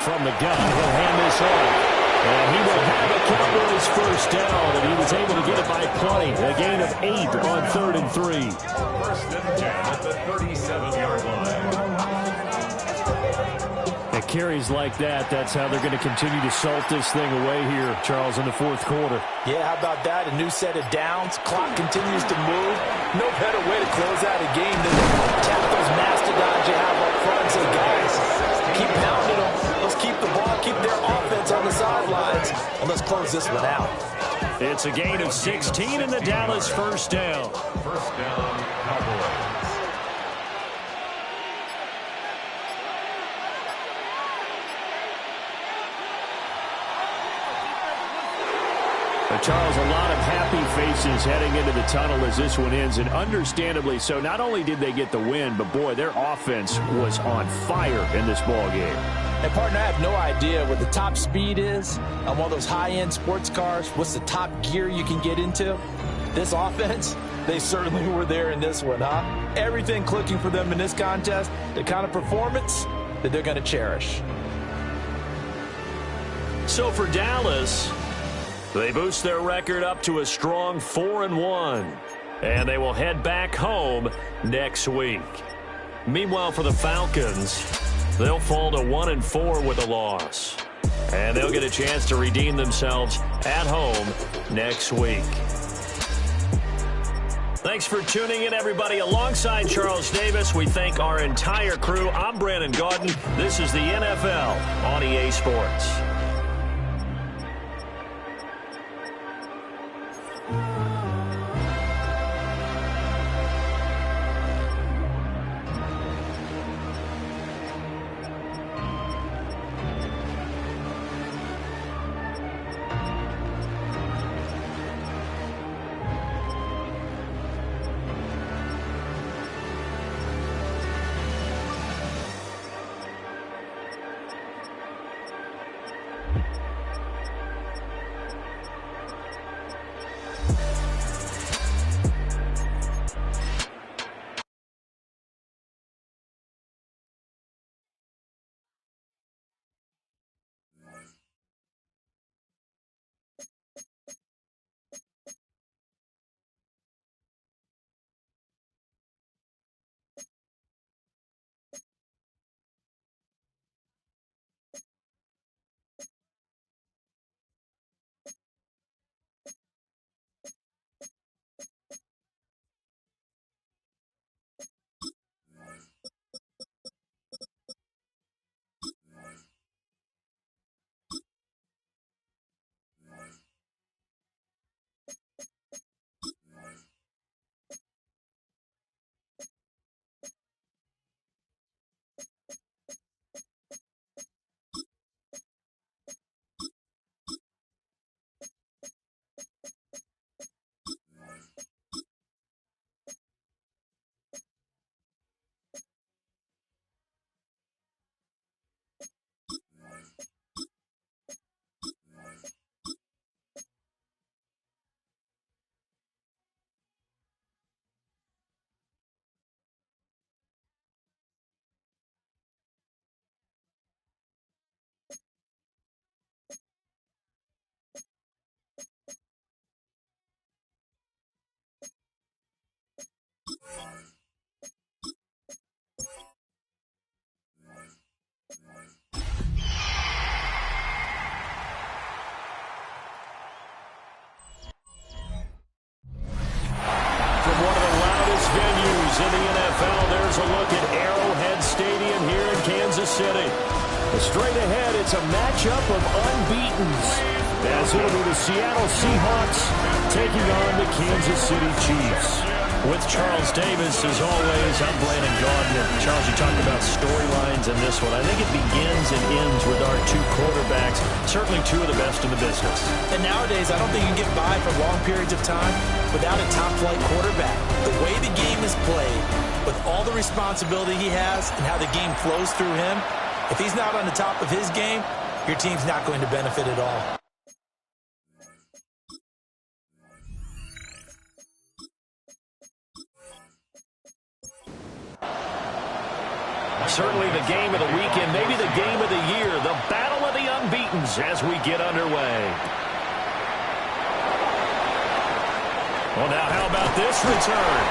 From the gun, he'll hand this off. And he will have a Cowboys first down, and he was able to get it by plenty. A gain of 8 on 3rd and 3. First and 10 at the 37-yard line. At carries like that, that's how they're going to continue to salt this thing away here, Charles, in the fourth quarter. Yeah, how about that? A new set of downs. Clock continues to move. No better way to close out a game than to tap those mastodons you have up front and say, guys, keep pounding them. Let's keep the ball, keep their offense on the sidelines, and let's close this one out. It's a gain of 16 in the Dallas first down. First down, Cowboys. Charles, a lot of happy faces heading into the tunnel as this one ends, and understandably so. Not only did they get the win, but boy, their offense was on fire in this ball game. And partner, I have no idea what the top speed is on one of those high-end sports cars. What's the top gear you can get into? This offense, They certainly were there in this one, huh? Everything clicking for them in this contest, the kind of performance that they're going to cherish. So for Dallas, they boost their record up to a strong 4-1, and they will head back home next week. Meanwhile, for the Falcons, they'll fall to 1-4 with a loss, and they'll get a chance to redeem themselves at home next week. Thanks for tuning in, everybody. Alongside Charles Davis, we thank our entire crew. I'm Brandon Gaudin. This is the NFL on EA Sports. In the NFL, there's a look at Arrowhead Stadium here in Kansas City. Straight ahead, it's a matchup of unbeatens, as it'll be the Seattle Seahawks taking on the Kansas City Chiefs. With Charles Davis, as always, I'm Brandon Gaudin. Charles, you talked about storylines in this one. I think it begins and ends with our two quarterbacks, certainly two of the best in the business. And nowadays, I don't think you can get by for long periods of time without a top-flight quarterback. The way the game is played, with all the responsibility he has and how the game flows through him, if he's not on the top of his game, your team's not going to benefit at all. Certainly the game of the weekend, maybe the game of the year, the battle of the unbeatens as we get underway. Well, now how about this return?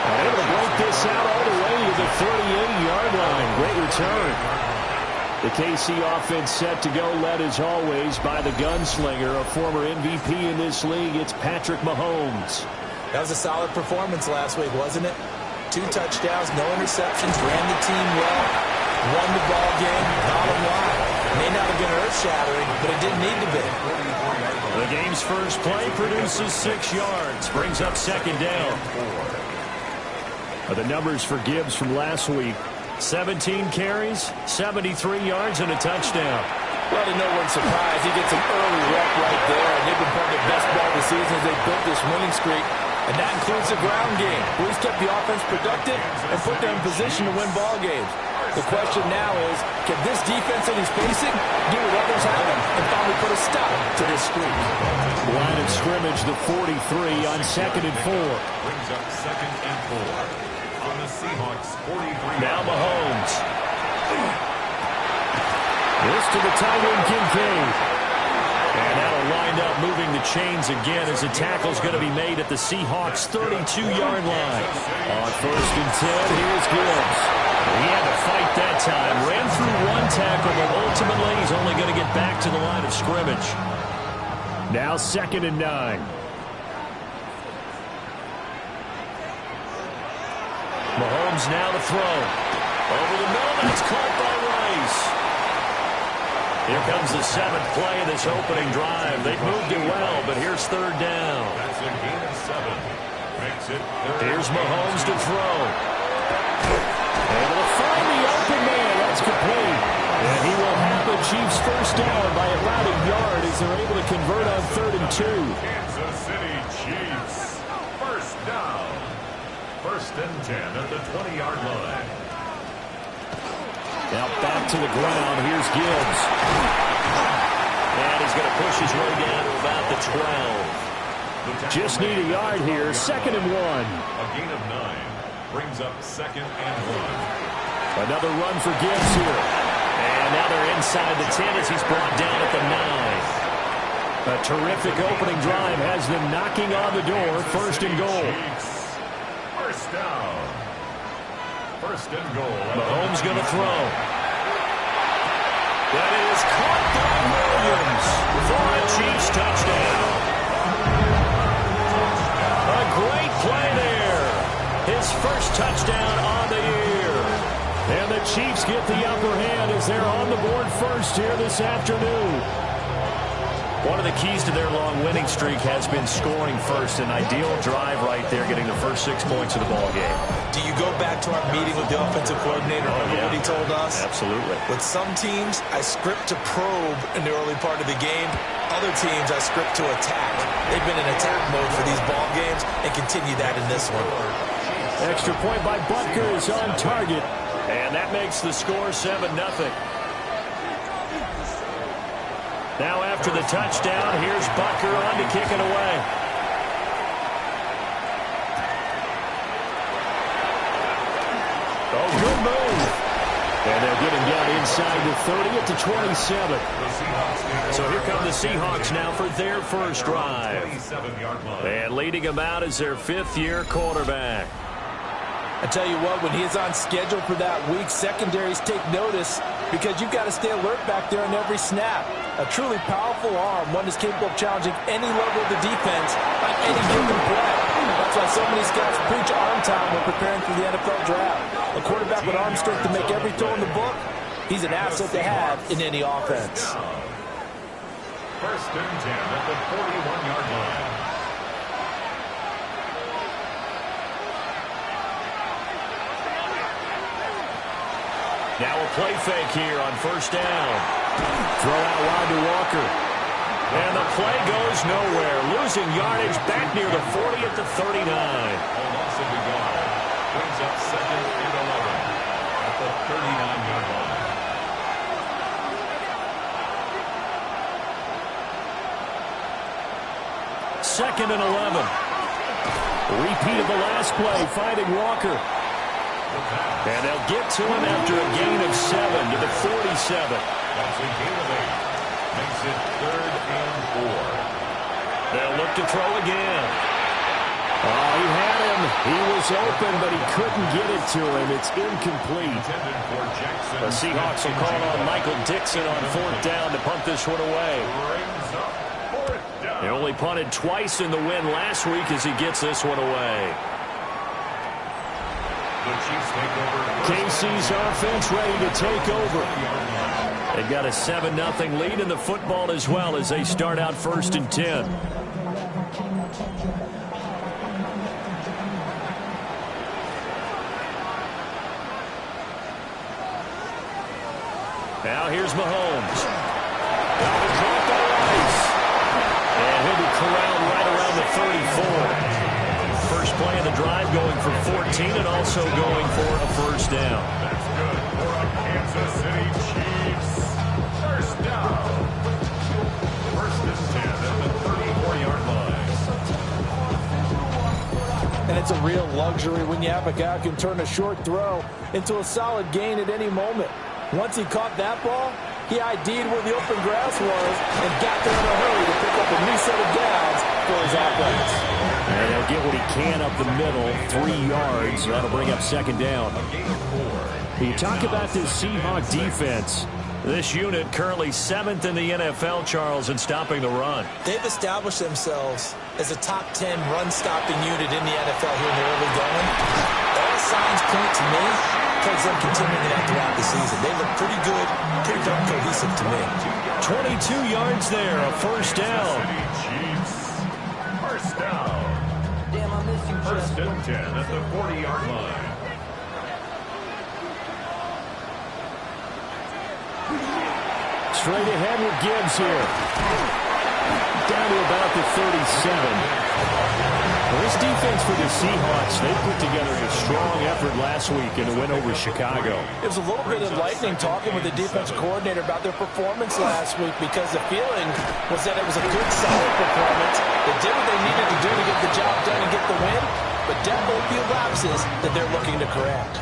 And able to break this out all the way to the 38-yard line. Great return. The KC offense set to go, led as always by the gunslinger, a former MVP in this league. It's Patrick Mahomes. That was a solid performance last week, wasn't it? 2 touchdowns, no interceptions, ran the team well, won the ball game, bottom line. May not have been earth-shattering, but it didn't need to be. The game's first play produces 6 yards, brings up second down. The numbers for Gibbs from last week, 17 carries, 73 yards, and a touchdown. Well, to no one's surprise, he gets an early rep right there, and they've been playing their best ball this season as they built this winning streak. And that includes the ground game, where he's kept the offense productive and put them in position to win ball games. The question now is, can this defense that he's facing do what others haven't and finally put a stop to this streak? Line of scrimmage, the 43 on 2nd and 4. Brings up 2nd and 4 on the Seahawks 43. Now Mahomes. This to the tight end, Kincaid. And that'll wind up moving the chains again as the tackle's going to be made at the Seahawks' 32-yard line. On 1st and 10, here's Gibbs. He had to fight that time. Ran through one tackle, but ultimately he's only going to get back to the line of scrimmage. Now 2nd and 9. Mahomes now to throw. Over the middle, that's caught by Rice. Here comes the 7th play of this opening drive. They've moved it well, but here's 3rd down. That's a gain of 7. Makes it 3rd. Here's Mahomes to throw. Able to find the open man. That's complete. And he will have the Chiefs first down by about a yard as they're able to convert on 3rd and 2. Kansas City Chiefs. First down. 1st and 10 at the 20-yard line. Now back to the ground. Here's Gibbs. And he's going to push his way down to about the 12. Just need a yard here. 2nd and 1. A gain of 9. Brings up 2nd and 1. Another run for Gibbs here. And now they're inside the 10 as he's brought down at the 9. A terrific opening drive has them knocking on the door. 1st and goal. First down. 1st and goal. Mahomes going to throw. That is caught by Williams for a Chiefs touchdown. A great play there. His first touchdown on the year. And the Chiefs get the upper hand as they're on the board first here this afternoon. One of the keys to their long winning streak has been scoring first. An ideal drive right there, getting the first 6 points of the ball game. Do you go back to our meeting with the offensive coordinator? Remember what he told us? Absolutely. With some teams, I script to probe in the early part of the game. Other teams, I script to attack. They've been in attack mode for these ball games and continue that in this one. Extra point by Butker is on target. And that makes the score 7-0. Now after the touchdown, here's Butker on to kick it away. Oh, good move. And they'll get him down inside the 30 at the 27. So here come the Seahawks now for their first drive. And leading them out is their 5th-year quarterback. I tell you what, when he is on schedule for that week, secondaries take notice because you've got to stay alert back there on every snap. A truly powerful arm, one that's capable of challenging any level of the defense on any given play. That's why so many scouts preach arm time when preparing for the NFL draft. A quarterback with arm strength to make every throw in the book, he's an asset to have in any offense. 1st and 10 at the 41-yard line. Now a play fake here on 1st down. Throw out wide to Walker. And the play goes nowhere. Losing yardage back near the 40 at the 39. A loss of the yard. Brings up 2nd and 11 at the 39-yard line. Second and 11. Repeat of the last play, finding Walker. And they'll get to him after a gain of 7 to the 47. That's a gain of 8. Makes it 3rd and 4. They'll look to throw again. Oh, he had him. He was open, but he couldn't get it to him. It's incomplete. The Seahawks will call on Michael Dixon on 4th down to punt this one away. Brings up 4th down. They only punted twice in the win last week as he gets this one away. KC's offense ready to take over. They've got a 7-0 lead in the football as well as they start out 1st and 10. Now here's Mahomes. Drop by Rice. And he'll be corralled right around the 34. play of the drive, going for 14 and also going for a first down. That's good for a Kansas City Chiefs. First down. First and 10 at the 34-yard line. And it's a real luxury when you have a guy who can turn a short throw into a solid gain at any moment. Once he caught that ball, he ID'd where the open grass was and got there in a hurry to pick up a new set of downs for his offense. And he'll get what he can up the middle, 3 yards. That'll bring up second down. You talk about this Seahawk defense. This unit currently 7th in the NFL, Charles, in stopping the run. They've established themselves as a top 10 run-stopping unit in the NFL here in the early going. All signs point to me towards them continuing that throughout the season. They look pretty good, pretty darn cohesive to me. 22 yards there, a first down. Chiefs. First down. Damn, I miss you, First Justin. and 10 at the 40-yard line. Straight ahead with Gibbs here. Down to about the 37. Well, this defense for the Seahawks, they put together a strong effort last week in the win over Chicago. It was a little bit enlightening talking with the defense coordinator about their performance last week because the feeling was that it was a good, solid performance. They did what they needed to do to get the job done and get the win, but definitely a few lapses that they're looking to correct.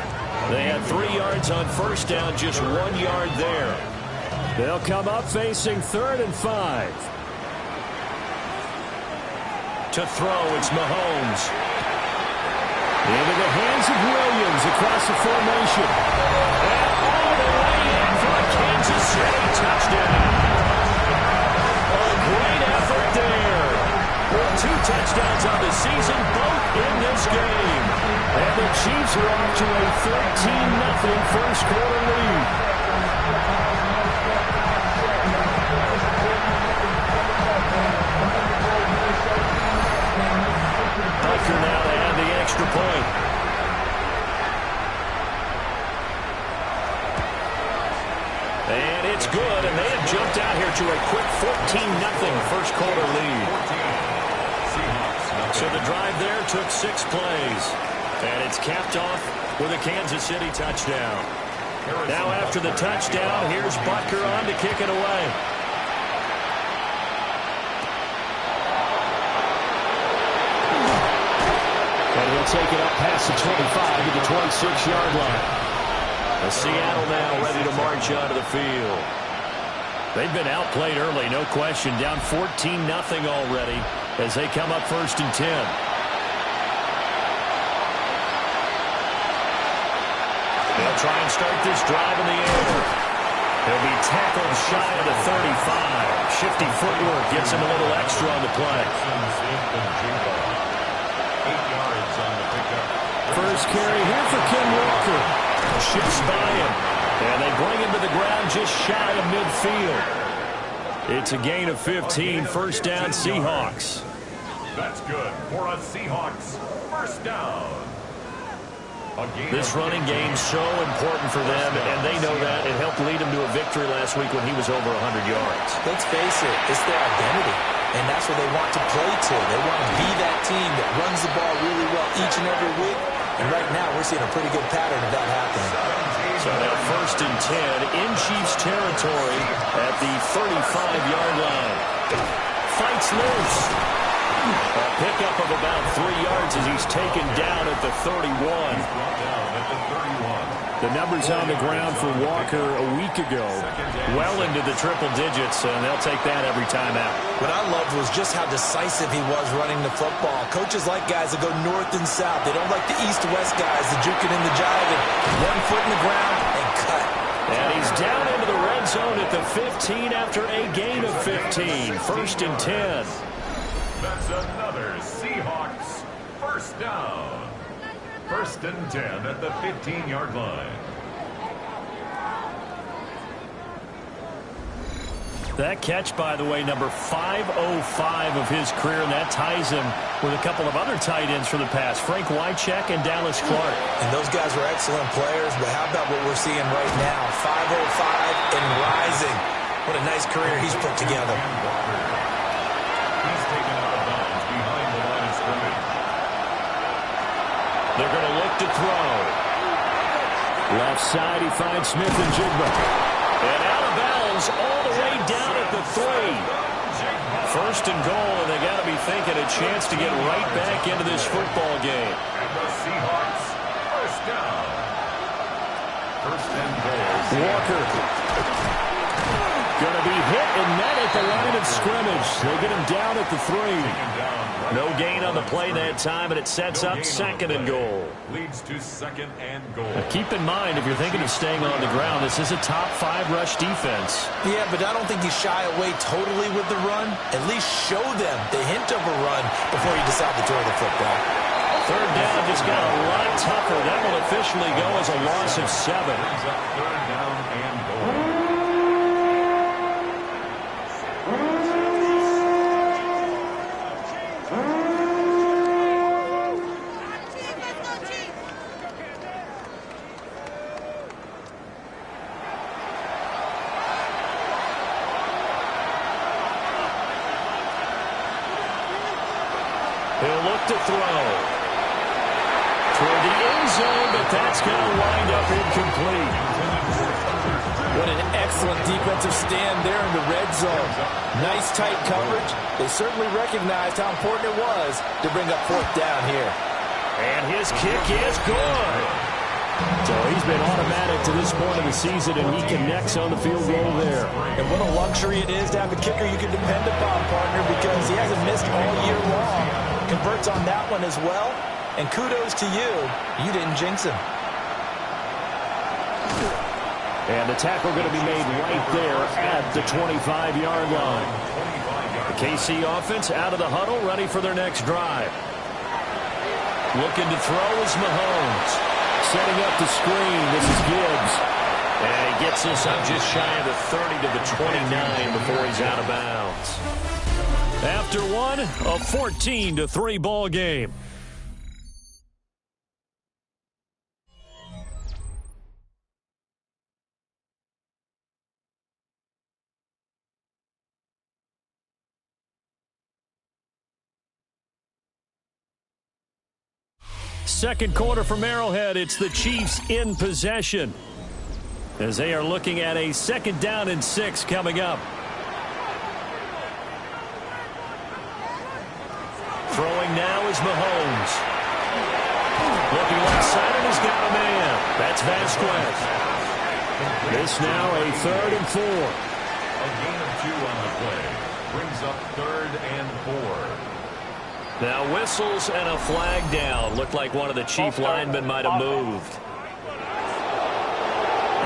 They had 3 yards on first down, just 1 yard there. They'll come up facing 3rd and 5. To throw, it's Mahomes. Into the hands of Williams across the formation. And all the way in for a Kansas City touchdown. A great effort there. With 2 touchdowns on the season, both in this game. And the Chiefs are off to a 13-0 first quarter lead. Now they have the extra point. And it's good, and they have jumped out here to a quick 14-0 first quarter lead. So the drive there took 6 plays. And it's capped off with a Kansas City touchdown. Now after the touchdown, here's Butker on to kick it away. And he'll take it up past the 25 to the 26-yard line. And Seattle now ready to march onto the field. They've been outplayed early, no question. Down 14-0 already as they come up 1st and 10. They'll try and start this drive in the air. He'll be tackled shy of the 35. Shifty footwork gets him a little extra on the play. 8 yards on the pickup. First carry here for Ken Walker. Shifts by him. And they bring him to the ground just shy of midfield. It's a gain of 15. First down, Seahawks. That's good for a Seahawks. First down. This running game's so important for them, and they know that. It helped lead them to a victory last week when he was over 100 yards. Let's face it, it's their identity, and that's what they want to play to. They want to be that team that runs the ball really well each and every week, and right now we're seeing a pretty good pattern of that happening. So now 1st and 10 in Chiefs territory at the 35-yard line. Fights loose. A pickup of about 3 yards as he's taken down at the 31. The numbers on the ground for Walker a week ago, well into the triple digits, and they'll take that every time out. What I loved was just how decisive he was running the football. Coaches like guys that go north and south. They don't like the east-west guys, the juking and the jiving. 1 foot in the ground and cut. And he's down into the red zone at the 15 after a gain of 15. 1st and 10. That's another Seahawks first down. 1st and 10 at the 15-yard line. That catch, by the way, number 505 of his career, and that ties him with a couple of other tight ends for the past, Frank Wycheck and Dallas Clark. And those guys were excellent players, but how about what we're seeing right now? 505 and rising. What a nice career he's put together. He's taken out of bounds behind the line of scrimmage. They're going to look to throw. Left side, he finds Smith and Jigba. And out of bounds all the way down at the 3. First and goal, and they got to be thinking a chance to get right back into this football game. And the Seahawks, first down. First and goal. Walker. Going to be hit and met at the line of scrimmage. They get him down at the 3. No gain on the play that time, and it sets up second and goal. Leads to second and goal. Now keep in mind, if you're thinking of staying on the ground, this is a top 5 rush defense. Yeah, but I don't think you shy away totally with the run. At least show them the hint of a run before you decide to throw the football. Third down just got a lot tougher. That will officially go as a loss of 7. Brings up third down and goal. He'll look to throw. Toward the end zone, but that's going to wind up incomplete. What an excellent defensive stand there in the red zone. Nice tight coverage. They certainly recognized how important it was to bring up fourth down here. And his kick is good. So he's been automatic to this point of the season, and he connects on the field goal there. And what a luxury it is to have a kicker you can depend upon, partner, because he hasn't missed all year long. Converts on that one as well. And kudos to you. You didn't jinx him. And the tackle going to be made right there at the 25-yard line. The KC offense out of the huddle, ready for their next drive. Looking to throw is Mahomes. Setting up the screen, this is Gibbs. And he gets this up just shy of the 30 to the 29 before he's out of bounds. After one, a 14-3 ball game. Second quarter from Arrowhead, it's the Chiefs in possession as they are looking at a 2nd down and 6 coming up. Throwing now is Mahomes. Looking left side, and he's got a man. That's Vasquez. This now a 3rd and 4. A gain of 2 on the play. Brings up 3rd and 4. Now whistles and a flag down. Looked like one of the Chief linemen might have moved.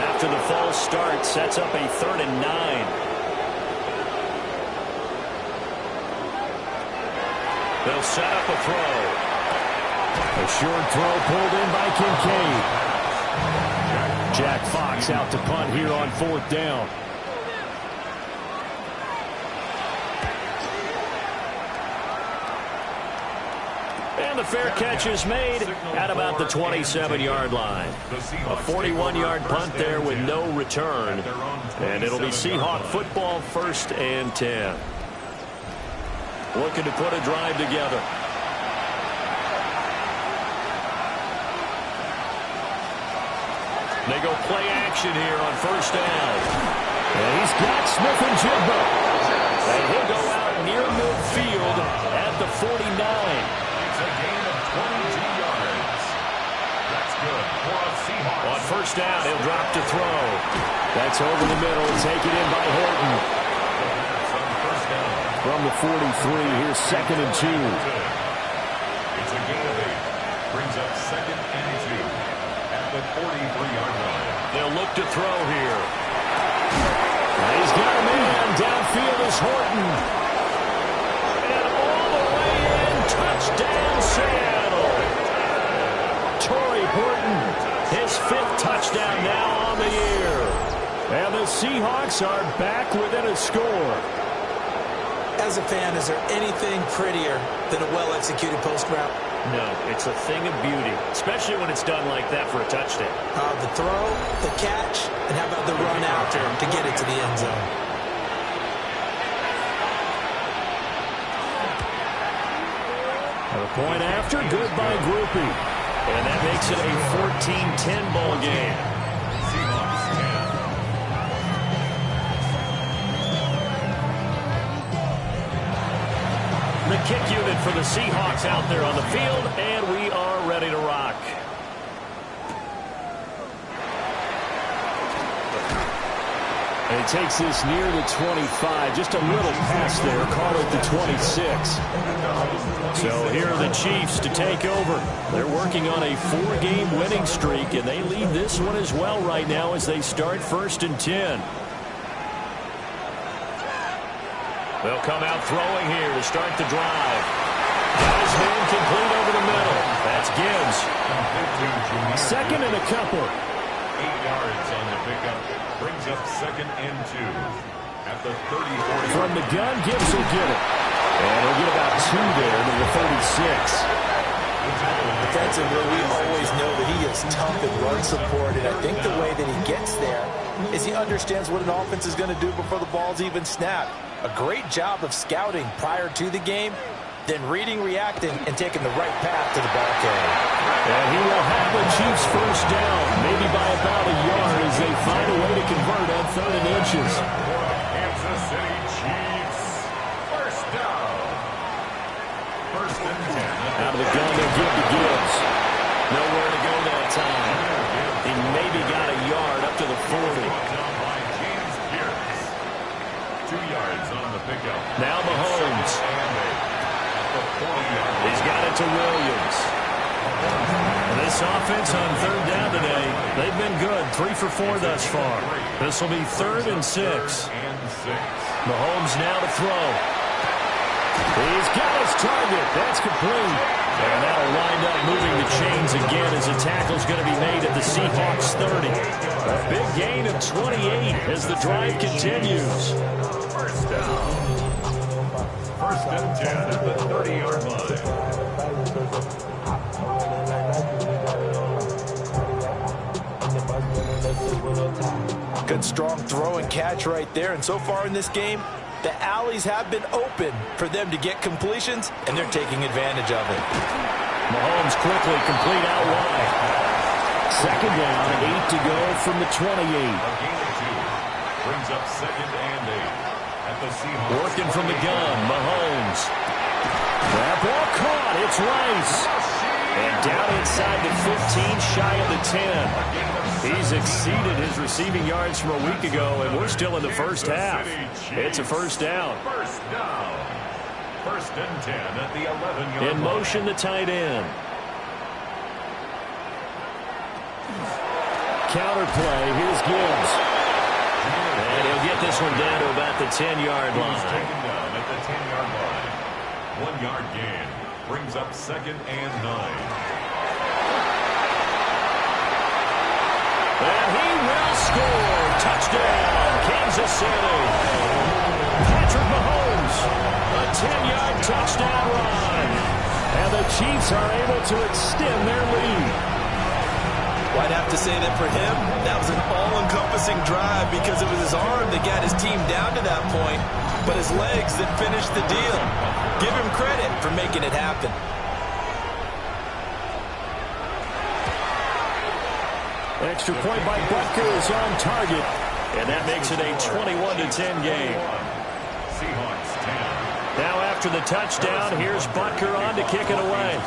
After the false start, sets up a 3rd and 9. They'll set up a throw. A short throw pulled in by Kincaid. Jack Fox out to punt here on 4th down. And the fair catch is made at about the 27-yard line. A 41-yard punt there with no return. And it'll be Seahawk football, 1st and 10. Looking to put a drive together. They go play action here on 1st down. And he's got Smith and Jigba. And he'll go out near midfield at the 49. It's a gain of 22 yards. That's good for a Seahawks. On 1st down, he'll drop to throw. That's over the middle. Taken in by Horton. From the 43, here's 2nd and 2. It's a gain of 8. Brings up 2nd and 2 at the 43-yard line. They'll look to throw here. And he's got a man. Downfield is Horton. And all the way in. Touchdown, Seattle. Torrey Horton. His 5th touchdown now on the year. And the Seahawks are back within a score. As a fan, is there anything prettier than a well-executed post route? No, it's a thing of beauty, especially when it's done like that for a touchdown. The throw, the catch, and how about the run after to get it to the end zone? A point after, good by Groupie. And And that makes it a 14-10 ball game. Seahawks 10. The kick unit for the Seahawks out there on the field, and we are ready to rock. And he takes this near the 25. Just a little pass there. Call it the 26. So here are the Chiefs to take over. They're working on a 4-game winning streak, and they lead this one as well right now as they start 1st and 10. They'll come out throwing here to start the drive. Got his man complete over the middle. That's Gibbs. 2nd and a couple. 8 yards on the pickup. Brings up 2nd and 2 at the 30-40. From the gun, Gibbs will get it. And he'll get about 2 there to the 36. Defensively, we always know that he is tough and run support, and I think the way that he gets there is he understands what an offense is going to do before the ball's even snapped. A great job of scouting prior to the game, then reading, reacting, and taking the right path to the ball carrier. And he will have the Chiefs first down, maybe by about a yard as they find a way to convert on 3rd and inches. Kansas City Chiefs. First down. 1st and 10. Out of the gun, they'll give to Gibbs. Nowhere to go that time. He maybe got a yard up to the 40. Down by James Pierce. 2 yards on the pickup. Now Mahomes. He's got it to Williams. This offense on 3rd down today, they've been good. 3 for 4 thus far. This will be 3rd and 6. Mahomes now to throw. He's got his target. That's complete. And that'll wind up moving the chains again as a tackle's going to be made at the Seahawks 30. A big gain of 28 as the drive continues. First down. 1st and 10 at the 30-yard line. Good strong throw and catch right there. And so far in this game, the alleys have been open for them to get completions, and they're taking advantage of it. Mahomes quickly complete out wide. 2nd down, 8 to go from the 28. A gain of 2. Brings up 2nd and 8 at the Seahawks. Working from the gun, Mahomes. That ball caught. It's Rice. And down inside the 15, shy of the 10. He's exceeded his receiving yards from a week ago, and we're still in the first half. It's a first down. First down. 1st and 10 at the 11-yard line. In motion, the tight end. Counter play. Here's Gibbs. And he'll get this one down to about the 10-yard He's line. taken down at the 10-yard line. 1-yard gain. Brings up 2nd and 9. And he will score. Touchdown, Kansas City. Patrick Mahomes, a 10-yard touchdown run. And the Chiefs are able to extend their lead. Well, I'd have to say that for him, that was an all-encompassing drive because it was his arm that got his team down to that point, but his legs that finished the deal. Give him credit for making it happen. Extra point by Butker is on target, and that makes it a 21-10 game. Seahawks 10. Now after the touchdown, here's Butker on to kick it away.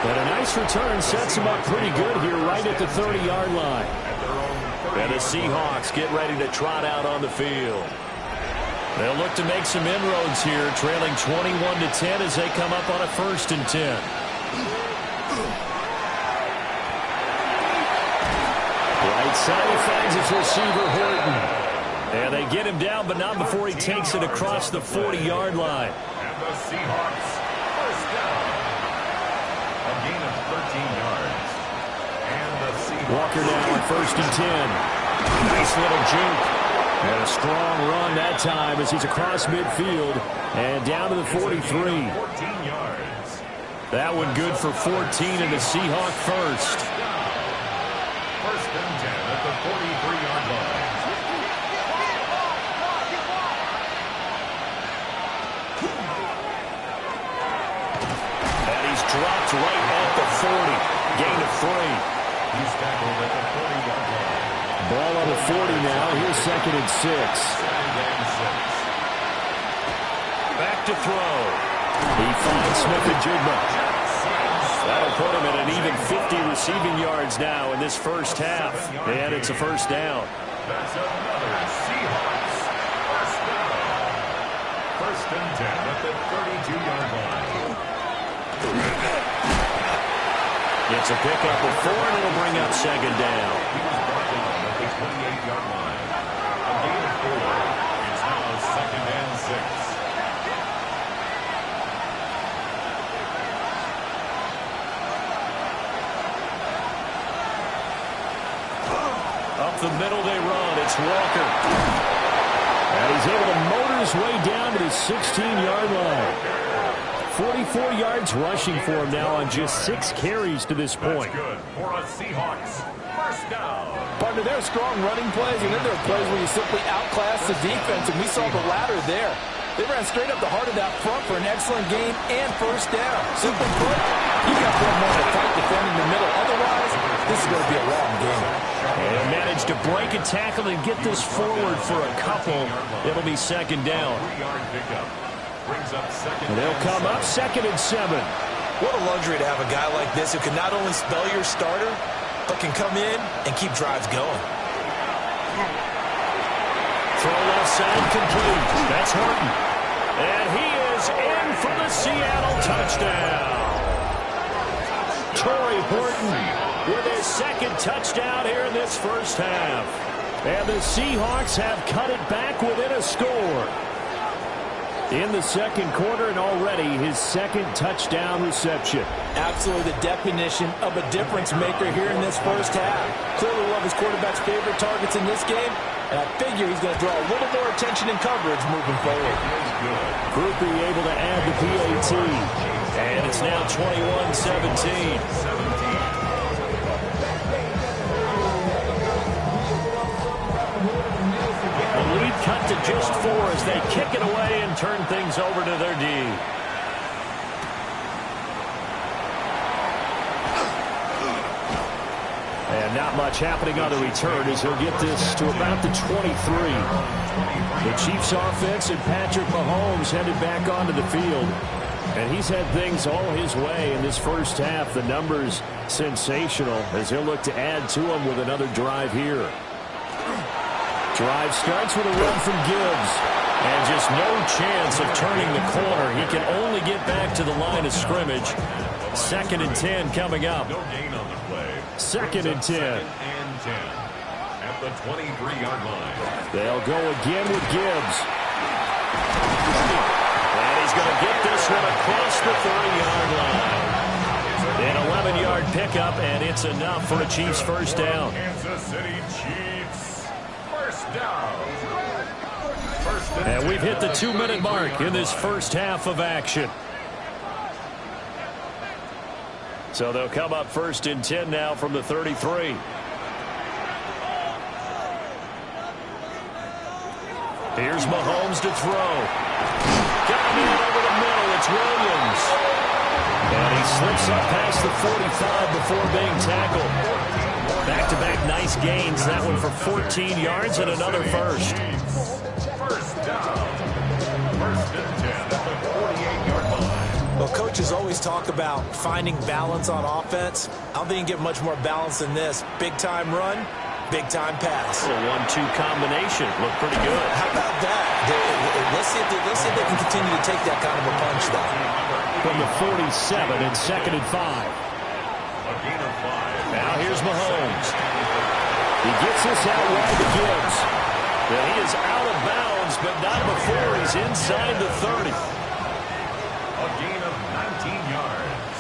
And a nice return sets him up pretty good here right at the 30-yard line. And the Seahawks get ready to trot out on the field. They'll look to make some inroads here, trailing 21-10 as they come up on a 1st and 10. Right side, he finds his receiver, Horton. And they get him down, but not before he takes it across the 40-yard line. And the Seahawks, first down. A gain of 13 yards. And the Seahawks. Walker now on 1st and 10. Nice little juke. And a strong run that time as he's across midfield and down to the 43. 14 yards. That one good for 14 and the Seahawk first. 1st and 10 at the 43-yard line. dropped right at the 40. Gain of 3. He's tackled at the 40-yard line. Ball on the 40 now. Here's 2nd and 6. Back to throw. He finds Smith-Njigba. That'll put him at an even 50 receiving yards now in this first half. And it's a first down. That's another Seahawks first down. 1st and 10 at the 32-yard line. It's a pickup of 4, and it'll bring up 2nd down. He was brought down at the 28-yard line. A gain of 4. It's now 2nd and 6. Up the middle they run. It's Walker. And he's able to motor his way down to the 16-yard line. 44 yards rushing for him now on just 6 carries to this point. That's good for a Seahawks first down. Partner, there are strong running plays, and then there are plays where you simply outclass the defense, and we saw the latter there. They ran straight up the heart of that front for an excellent gain and first down. Simply put, you got to put more of a tight defending the middle. Otherwise, this is going to be a long game. They'll manage to break a tackle and get this forward for a couple. It'll be 2nd down. 3-yard pickup. Brings up 2nd. And they'll come up 2nd and 7. What a luxury to have a guy like this who can not only spell your starter, but can come in and keep drives going. Throw left side complete. That's Horton. And he is in for the Seattle touchdown. Torrey Horton with his 2nd touchdown here in this first half. And the Seahawks have cut it back within a score. In the 2nd quarter, and already his 2nd touchdown reception. Absolutely the definition of a difference maker here in this first half. Clearly one of his quarterback's favorite targets in this game, and I figure he's going to draw a little more attention and coverage moving forward. Groupie able to add the PAT. And it's now 21-17. The lead cut to just 4 as they kick it away and turn things over to their D. And not much happening on the return as he'll get this to about the 23. The Chiefs offense and Patrick Mahomes headed back onto the field. And he's had things all his way in this first half. The numbers sensational as he'll look to add to them with another drive here. Drive starts with a run from Gibbs. And just no chance of turning the corner. He can only get back to the line of scrimmage. 2nd and 10 coming up. No gain on the play. 2nd and 10. 2nd and 10 at the 23-yard line. They'll go again with Gibbs. And he's going to get this one across the 30-yard line. An 11-yard pickup, and it's enough for a Chiefs first down. Kansas City Chiefs first down. And we've hit the 2-minute mark in this first half of action. So they'll come up 1st and 10 now from the 33. Here's Mahomes to throw. Got him in over the middle. It's Williams. And he slips up past the 45 before being tackled. Back-to-back nice gains. That one for 14 yards and another first. First down. 1st and 10 at the 48-yard line. Well, coaches always talk about finding balance on offense. I don't think you can get much more balance than this. Big-time run, big-time pass. A 1-2 combination. Looked pretty good. How about that? Let's see if they can continue to take that kind of a punch, though. From the 47 and 2nd and 5. A gain of 5. Now here's Mahomes. He gets this out wide to Gibbs. And he is out of bounds, but not before he's inside the 30. A gain of 19 yards.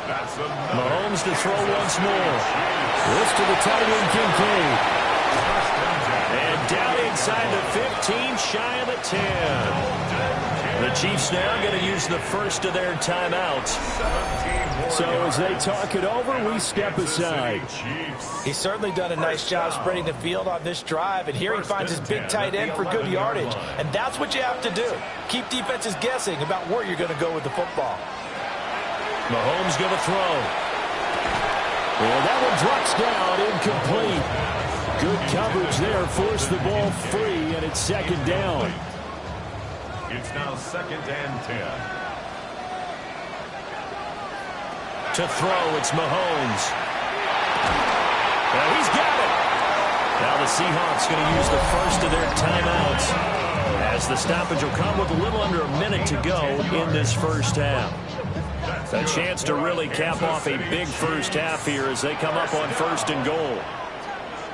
That's another. Mahomes to throw once more. This to the tight end, Kincaid. And down inside the 15, shy of the 10. The Chiefs now going to use the first of their timeouts. So as they talk it over, we step aside. He's certainly done a nice job spreading the field on this drive, and here he finds his big tight end for good yardage. And that's what you have to do. Keep defenses guessing about where you're going to go with the football. Mahomes going to throw. And that one drops down, incomplete. Good coverage there, forced the ball free, and it's second down. It's now 2nd and 10. To throw, it's Mahomes. And he's got it. Now the Seahawks going to use the first of their timeouts, as the stoppage will come with a little under a minute to go in this first half. A chance to really cap off a big first half here as they come up on 1st and goal.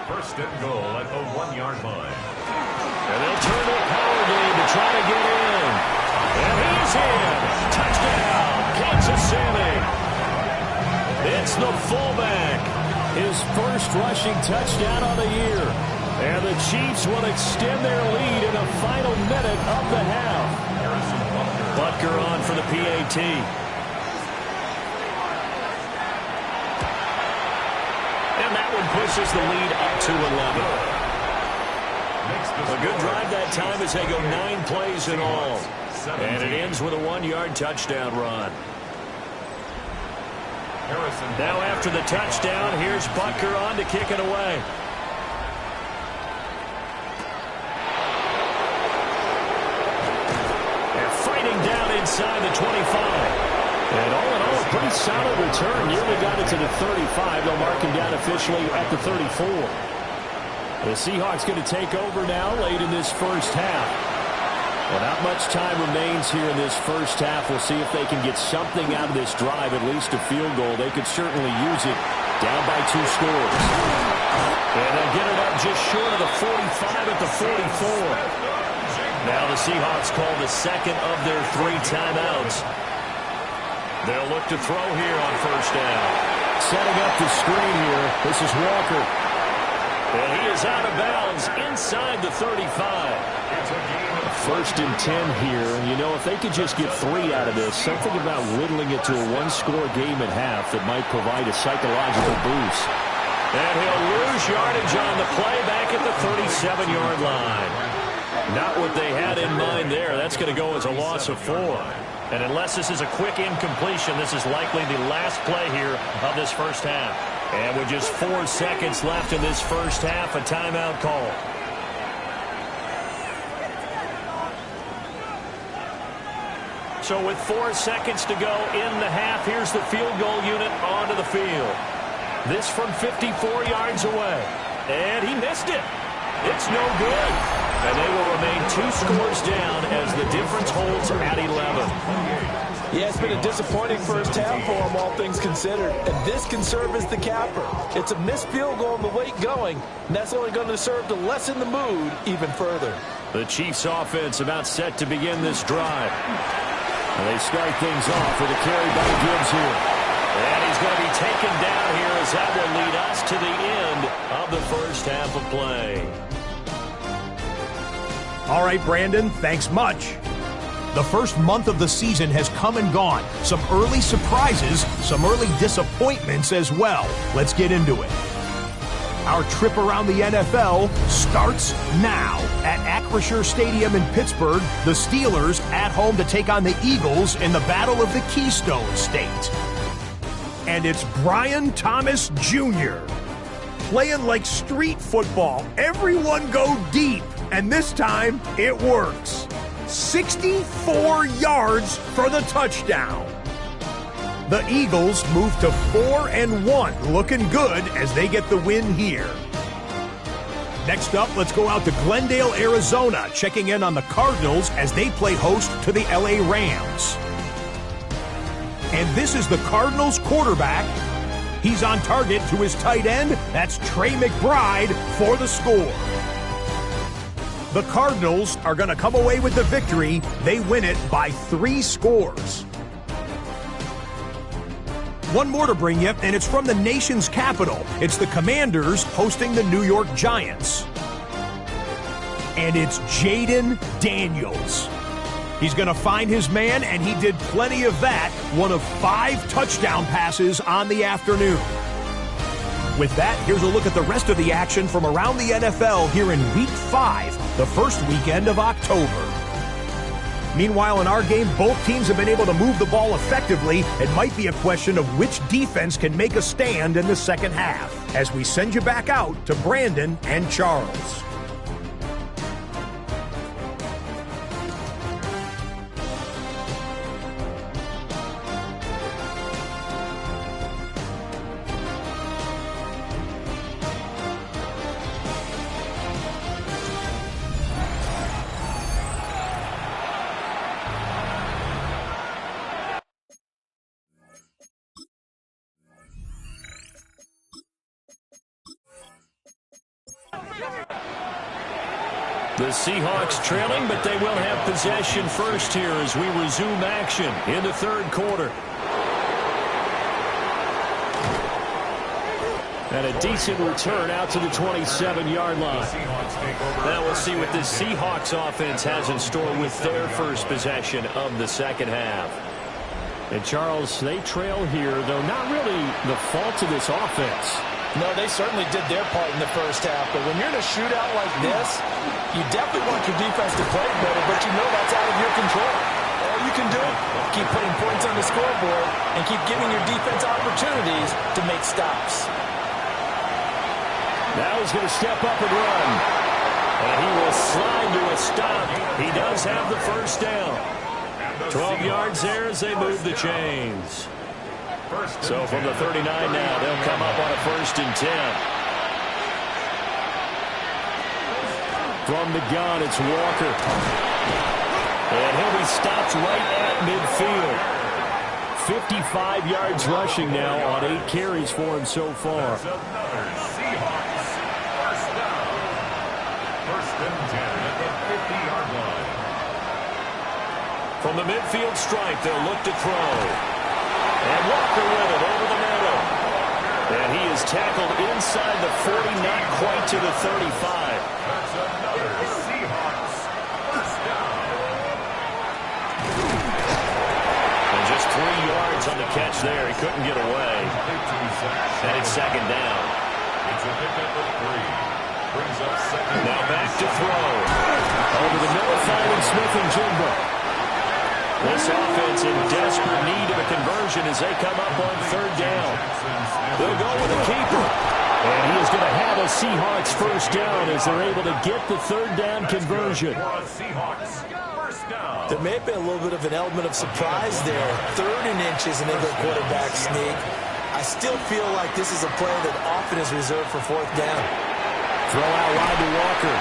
1st and goal at the 1-yard line. And they'll turn to a power game to try to get in. And he's in. Touchdown, Kansas City. It's the fullback. His first rushing touchdown of the year. And the Chiefs will extend their lead in the final minute of the half. Butker on for the PAT. And that one pushes the lead up to 11. A good drive that time as they go 9 plays in all. And it ends with a 1-yard touchdown run. Now after the touchdown, here's Butker on to kick it away. They're fighting down inside the 25. And all in all, a pretty solid return. Nearly got it to the 35. They'll mark him down officially at the 34. The Seahawks going to take over now late in this first half. Well, not much time remains here in this first half. We'll see if they can get something out of this drive, at least a field goal. They could certainly use it down by 2 scores. And they'll get it up just short of the 45 at the 44. Now the Seahawks call the second of their 3 timeouts. They'll look to throw here on 1st down. Setting up the screen here. This is Walker. And he is out of bounds inside the 35. 1st and 10 here. And, you know, if they could just get 3 out of this, something about whittling it to a 1-score game at half that might provide a psychological boost. And he'll lose yardage on the play back at the 37-yard line. Not what they had in mind there. That's going to go as a loss of 4. And unless this is a quick incompletion, this is likely the last play here of this first half. And with just 4 seconds left in this first half, a timeout call. So with 4 seconds to go in the half, here's the field goal unit onto the field. This from 54 yards away. And he missed it. It's no good. And they will remain 2 scores down as the difference holds at 11. Yeah, it's been a disappointing first half for them, all things considered. And this can serve as the capper. It's a missed field goal in the late going, and that's only going to serve to lessen the mood even further. The Chiefs offense about set to begin this drive. And they start things off with a carry by Gibbs here. And he's going to be taken down here as that will lead us to the end of the first half of play. All right, Brandon, thanks much. The first month of the season has come and gone. Some early surprises, some early disappointments as well. Let's get into it. Our trip around the NFL starts now. At Acrisure Stadium in Pittsburgh, the Steelers at home to take on the Eagles in the Battle of the Keystone State. And it's Brian Thomas Jr. playing like street football. Everyone go deep. And this time, it works. 64 yards for the touchdown. The Eagles move to 4-1, looking good as they get the win here. Next up, let's go out to Glendale, Arizona, checking in on the Cardinals as they play host to the LA Rams. And this is the Cardinals quarterback. He's on target to his tight end. That's Trey McBride for the score. The Cardinals are going to come away with the victory. They win it by 3 scores. One more to bring you, and it's from the nation's capital. It's the Commanders hosting the New York Giants. And it's Jaden Daniels. He's going to find his man, and he did plenty of that. 1 of 5 touchdown passes on the afternoon. With that, here's a look at the rest of the action from around the NFL here in Week 5, the first weekend of October. Meanwhile, in our game, both teams have been able to move the ball effectively. It might be a question of which defense can make a stand in the second half. As we send you back out to Brandon and Charles. The Seahawks trailing, but they will have possession first here as we resume action in the third quarter. And a decent return out to the 27-yard line. Now we'll see what this Seahawks offense has in store with their first possession of the second half. And Charles, they trail here, though not really the fault of this offense. No, they certainly did their part in the first half. But when you're in a shootout like this, you definitely want your defense to play better, but you know that's out of your control. All you can do, keep putting points on the scoreboard and keep giving your defense opportunities to make stops. Now he's going to step up and run. And he will slide to a stop. He does have the first down. 12 yards there as they move the chains. So from the 39 now, they'll come up on a 1st and 10. From the gun, it's Walker. And he'll be stopped right at midfield. 55 yards rushing now on 8 carries for him so far. Seahawks. First down. 1st and 10 at the 50-yard line. From the midfield stripe, they'll look to throw. And Walker with it over the middle. And he is tackled inside the 40, not quite to the 35. That's another Seahawks. First down. And just 3 yards on the catch there. He couldn't get away. And it's 2nd down. It's a pickup of 3. Brings up 2nd. Now back to throw. Over the middle, finding Smith and Jigba. This offense in desperate need of a conversion as they come up on 3rd down. They'll go with a keeper. And he is going to have a Seahawks first down as they're able to get the 3rd down conversion. Seahawks. First down. There may have been a little bit of an element of surprise there. 3rd and inches and they go quarterback sneak. I still feel like this is a play that often is reserved for 4th down. Throw out wide to Walker.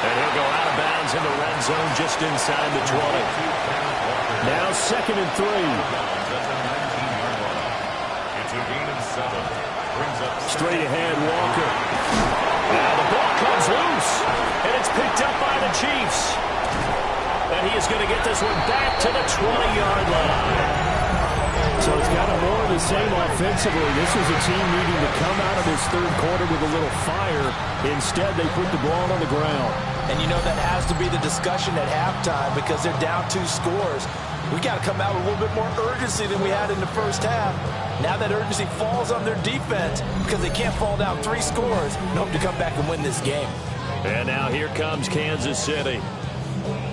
And he'll go out of bounds in the red zone just inside the 20. Now 2nd and 3. It's a gain of 7. Brings up Straight ahead, Walker. Now the ball comes loose. And it's picked up by the Chiefs. And he is going to get this one back to the 20-yard line. So it's kind of more of the same offensively. This was a team needing to come out of this 3rd quarter with a little fire. Instead, they put the ball on the ground. And you know that has to be the discussion at halftime because they're down 2 scores. We got to come out with a little bit more urgency than we had in the first half. Now that urgency falls on their defense because they can't fall down 3 scores and hope to come back and win this game. And now here comes Kansas City.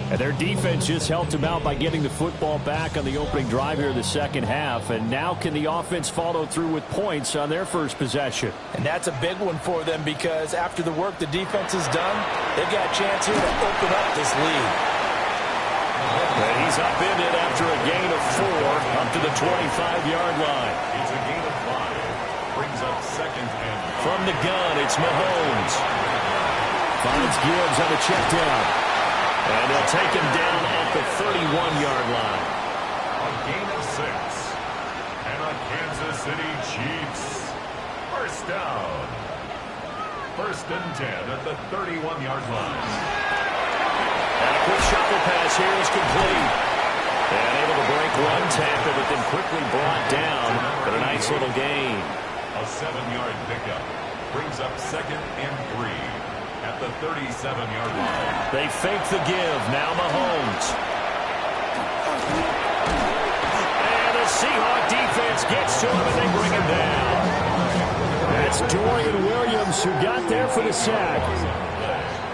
And their defense just helped them out by getting the football back on the opening drive here in the second half. And now can the offense follow through with points on their first possession? And that's a big one for them because after the work the defense has done, they've got a chance here to open up this lead. And he's upended after a gain of 4 up to the 25-yard line. It's a gain of 5. Brings up 2nd and from the gun, it's Mahomes. Finds Gibbs on the check down. And they'll take him down at the 31-yard line. A gain of 6. And a Kansas City Chiefs. First down. 1st and 10 at the 31-yard line. And a quick shuffle pass here is complete. And able to break one tackle, but then quickly brought down. But a nice little gain. A 7-yard pickup. Brings up 2nd and 3. At the 37-yard line. They fake the give. Now Mahomes. And the Seahawk defense gets to him and they bring him down. That's Dorian Williams who got there for the sack.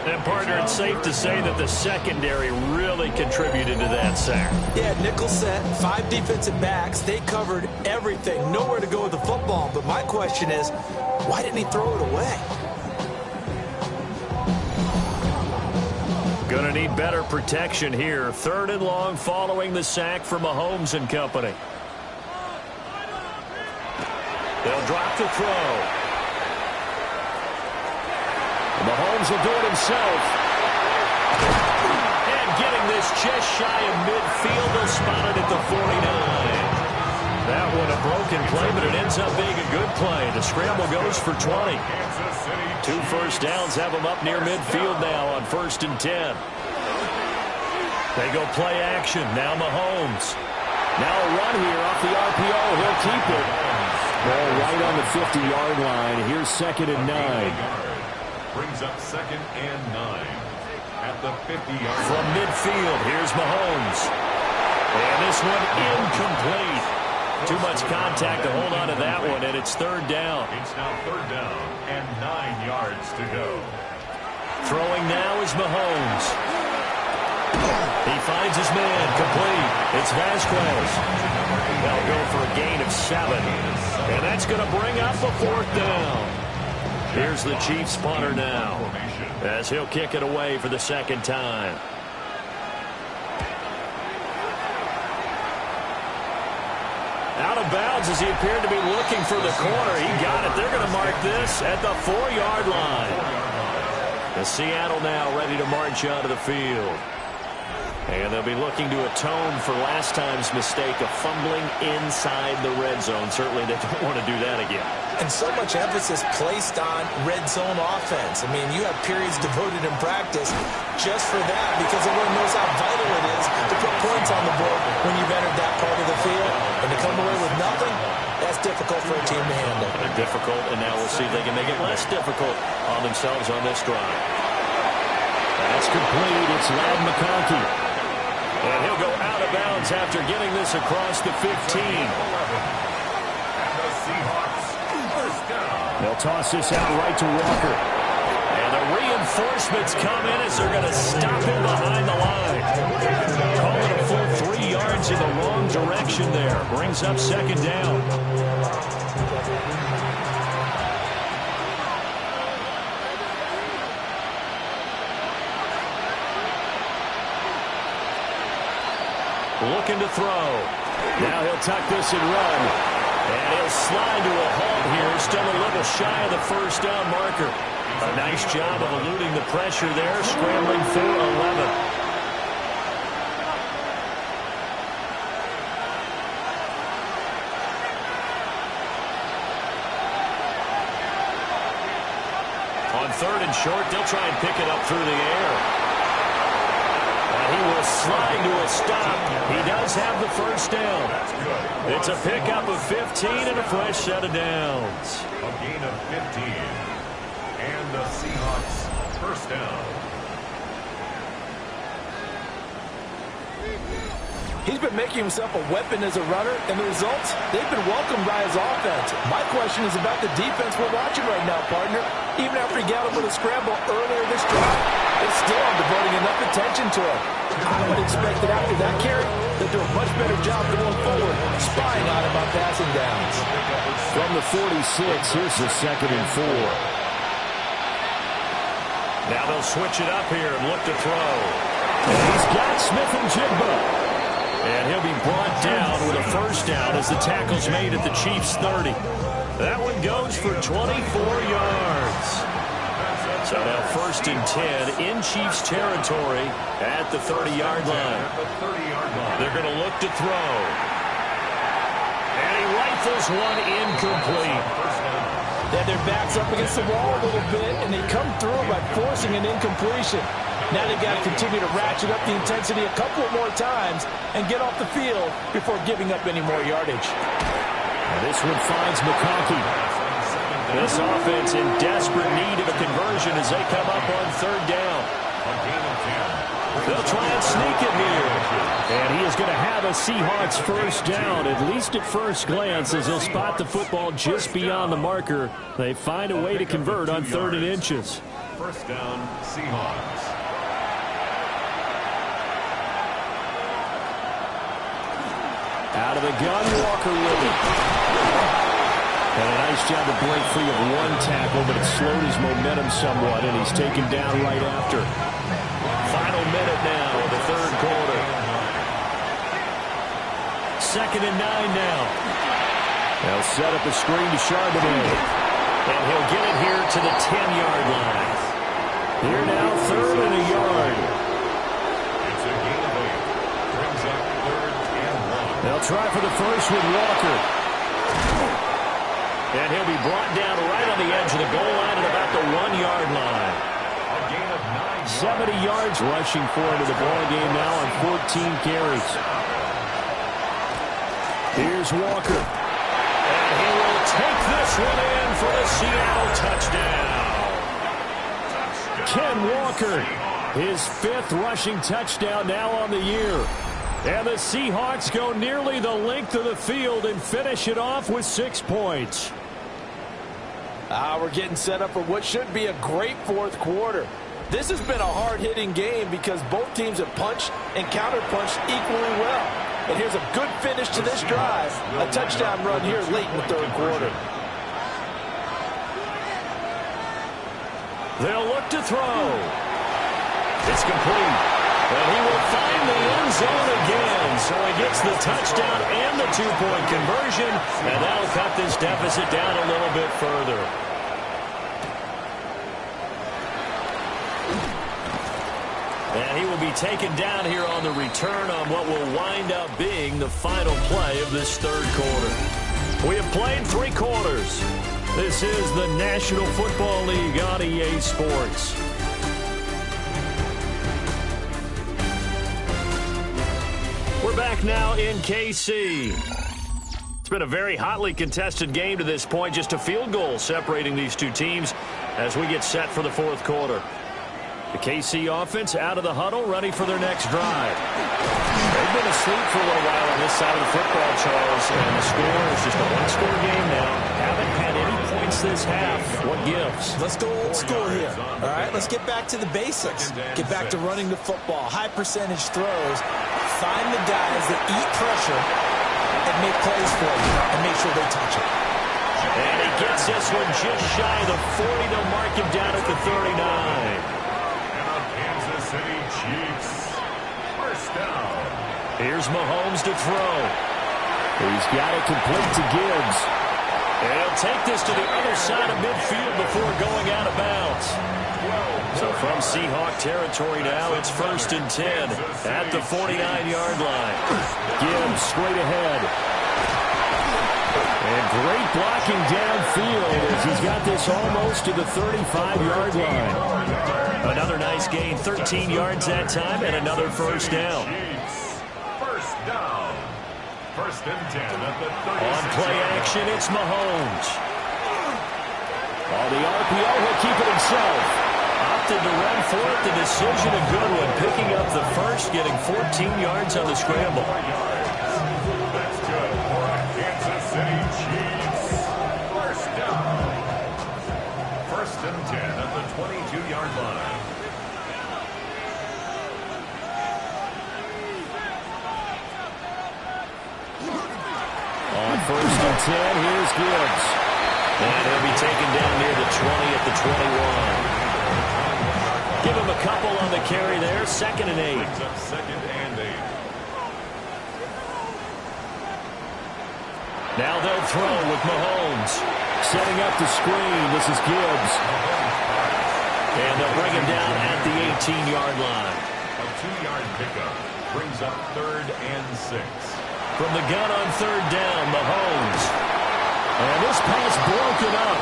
And, partner, it's safe to say that the secondary really contributed to that sack. Yeah, nickel set, 5 defensive backs. They covered everything. Nowhere to go with the football. But my question is, why didn't he throw it away? Going to need better protection here. 3rd and long following the sack from Mahomes and company. They'll drop the throw. Mahomes will do it himself. And getting this just shy of midfield, they'll spot it at the 49. That one a broken play, but it ends up being a good play. The scramble goes for 20. 2 first downs have them up near midfield now on 1st and 10. They go play action. Now Mahomes. Now a run here off the RPO. He'll keep it. Ball right on the 50-yard line. Here's 2nd and 9. Brings up 2nd and 9 at the 50-yard line. From midfield, here's Mahomes. And this one incomplete. Too much contact to hold on to that one, and it's 3rd down. It's now 3rd down and 9 yards to go. Throwing now is Mahomes. He finds his man, complete. It's Vasquez. They'll go for a gain of 7. And that's going to bring up a 4th down. Here's the Chiefs punter now, as he'll kick it away for the 2nd time. Out of bounds as he appeared to be looking for the corner. He got it. They're going to mark this at the 4-yard line. The Seattle now ready to march out of the field. And they'll be looking to atone for last time's mistake of fumbling inside the red zone. Certainly they don't want to do that again. And so much emphasis placed on red zone offense. I mean, you have periods devoted in practice just for that because everyone knows how vital it is to put points on the board when you've entered that part of the field. And to come away with nothing, that's difficult for a team to handle. Difficult, and now we'll see if they can make it less difficult on themselves on this drive. That's complete. It's Ladd McConkey. And he'll go out of bounds after getting this across the 15. They'll toss this out right to Walker. And the reinforcements come in as they're going to stop him behind the line. Call it a full 3 yards in the wrong direction there. Brings up 2nd down. Looking to throw. Now he'll tuck this and run. And he'll slide to a halt here. Still a little shy of the 1st down marker. A nice job of eluding the pressure there. Scrambling for 11. On 3rd and short, they'll try and pick it up through the air. He will slide to a stop. He does have the 1st down. It's a pickup of 15 and a fresh set of downs. A gain of 15. And the Seahawks 1st down. He's been making himself a weapon as a runner, and the results, they've been welcomed by his offense. My question is about the defense we're watching right now, partner. Even after he got him with a scramble earlier this drive, they still aren't devoting enough attention to him. I would expect that after that carry, they'll do a much better job going forward, spying on him on passing downs. From the 46, here's the 2nd and 4. Now they'll switch it up here and look to throw. And he's got Smith and Jigba. And he'll be brought down with a 1st down as the tackle's made at the Chiefs' 30. That one goes for 24 yards. So now 1st and 10 in Chiefs territory at the 30-yard line. They're going to look to throw. And he rifles one incomplete. They had their backs up against the wall a little bit, and they come through by forcing an incompletion. Now they've got to continue to ratchet up the intensity a couple more times and get off the field before giving up any more yardage. And this one finds McConkey. This offense in desperate need of a conversion as they come up on 3rd down. A gain of 10. They'll try and sneak it here. And he is going to have a Seahawks first down, at least at first glance, as he'll spot the football just beyond the marker. They find a way to convert on 3rd and inches. First down, Seahawks. Out of the gun, Walker with it. And a nice job to break free of one tackle, but it slowed his momentum somewhat, and he's taken down right after. Final minute now of the 3rd quarter. 2nd and 9 now. They'll set up a screen to Charbonnet. And he'll get it here to the 10-yard line. Here now, 3rd and a yard. It's a gain of 8. Brings up 3rd and 1. They'll try for the first with Walker. And he'll be brought down right on the edge of the goal line at about the 1-yard line. A gain of 9 70 yards rushing for into the ball game now on 14 carries. Here's Walker. And he will take this one in for the Seattle touchdown. Ken Walker, his 5th rushing touchdown now on the year. And the Seahawks go nearly the length of the field and finish it off with 6 points. We're getting set up for what should be a great 4th quarter. This has been a hard-hitting game because both teams have punched and counterpunched equally well. And here's a good finish to this drive. A touchdown run here late in the 3rd quarter. They'll look to throw. It's complete. And he will find the end zone again. So he gets the touchdown and the 2-point conversion. And that'll cut this deficit down a little bit further. And he will be taken down here on the return on what will wind up being the final play of this 3rd quarter. We have played 3 quarters. This is the National Football League on EA Sports. We're back now in KC. It's been a very hotly contested game to this point. Just a field goal separating these two teams as we get set for the 4th quarter. The KC offense out of the huddle, ready for their next drive. They've been asleep for a little while on this side of the football, Charles, and the score is just a 1-score game now. Haven't had any points this half. What gives? Let's go old school here. All right, let's get back to the basics. Get back to running the football, high percentage throws. Find the guys that eat pressure and make plays for you and make sure they touch it. And he gets this one just shy of the 40. They'll mark him down at the 39. City Chiefs. First down. Here's Mahomes to throw. He's got it complete to Gibbs. And he'll take this to the other side of midfield before going out of bounds. So from Seahawk territory now, it's 1st and 10 at the 49-yard line. Gibbs straight ahead. And great blocking downfield as he's got this almost to the 35-yard line. Another nice gain, 13 yards that time, and another first down. First down. 1st and 10 at the 36. On play action, it's Mahomes. On the RPO, he'll keep it himself. Opted to run for it. The decision a good one. Picking up the first, getting 14 yards on the scramble. That's good for a Kansas City Chiefs. First down. 1st and 10 at the 22-yard line. On 1st and 10, here's Gibbs. And he'll be taken down near the 20 at the 21. Give him a couple on the carry there. 2nd and 8. Brings up 2nd and 8. Now they'll throw with Mahomes. Setting up the screen. This is Gibbs. And they'll bring him down at the 18-yard line. A 2-yard pickup brings up 3rd and 6. From the gun on 3rd down, Mahomes. And this pass broken up.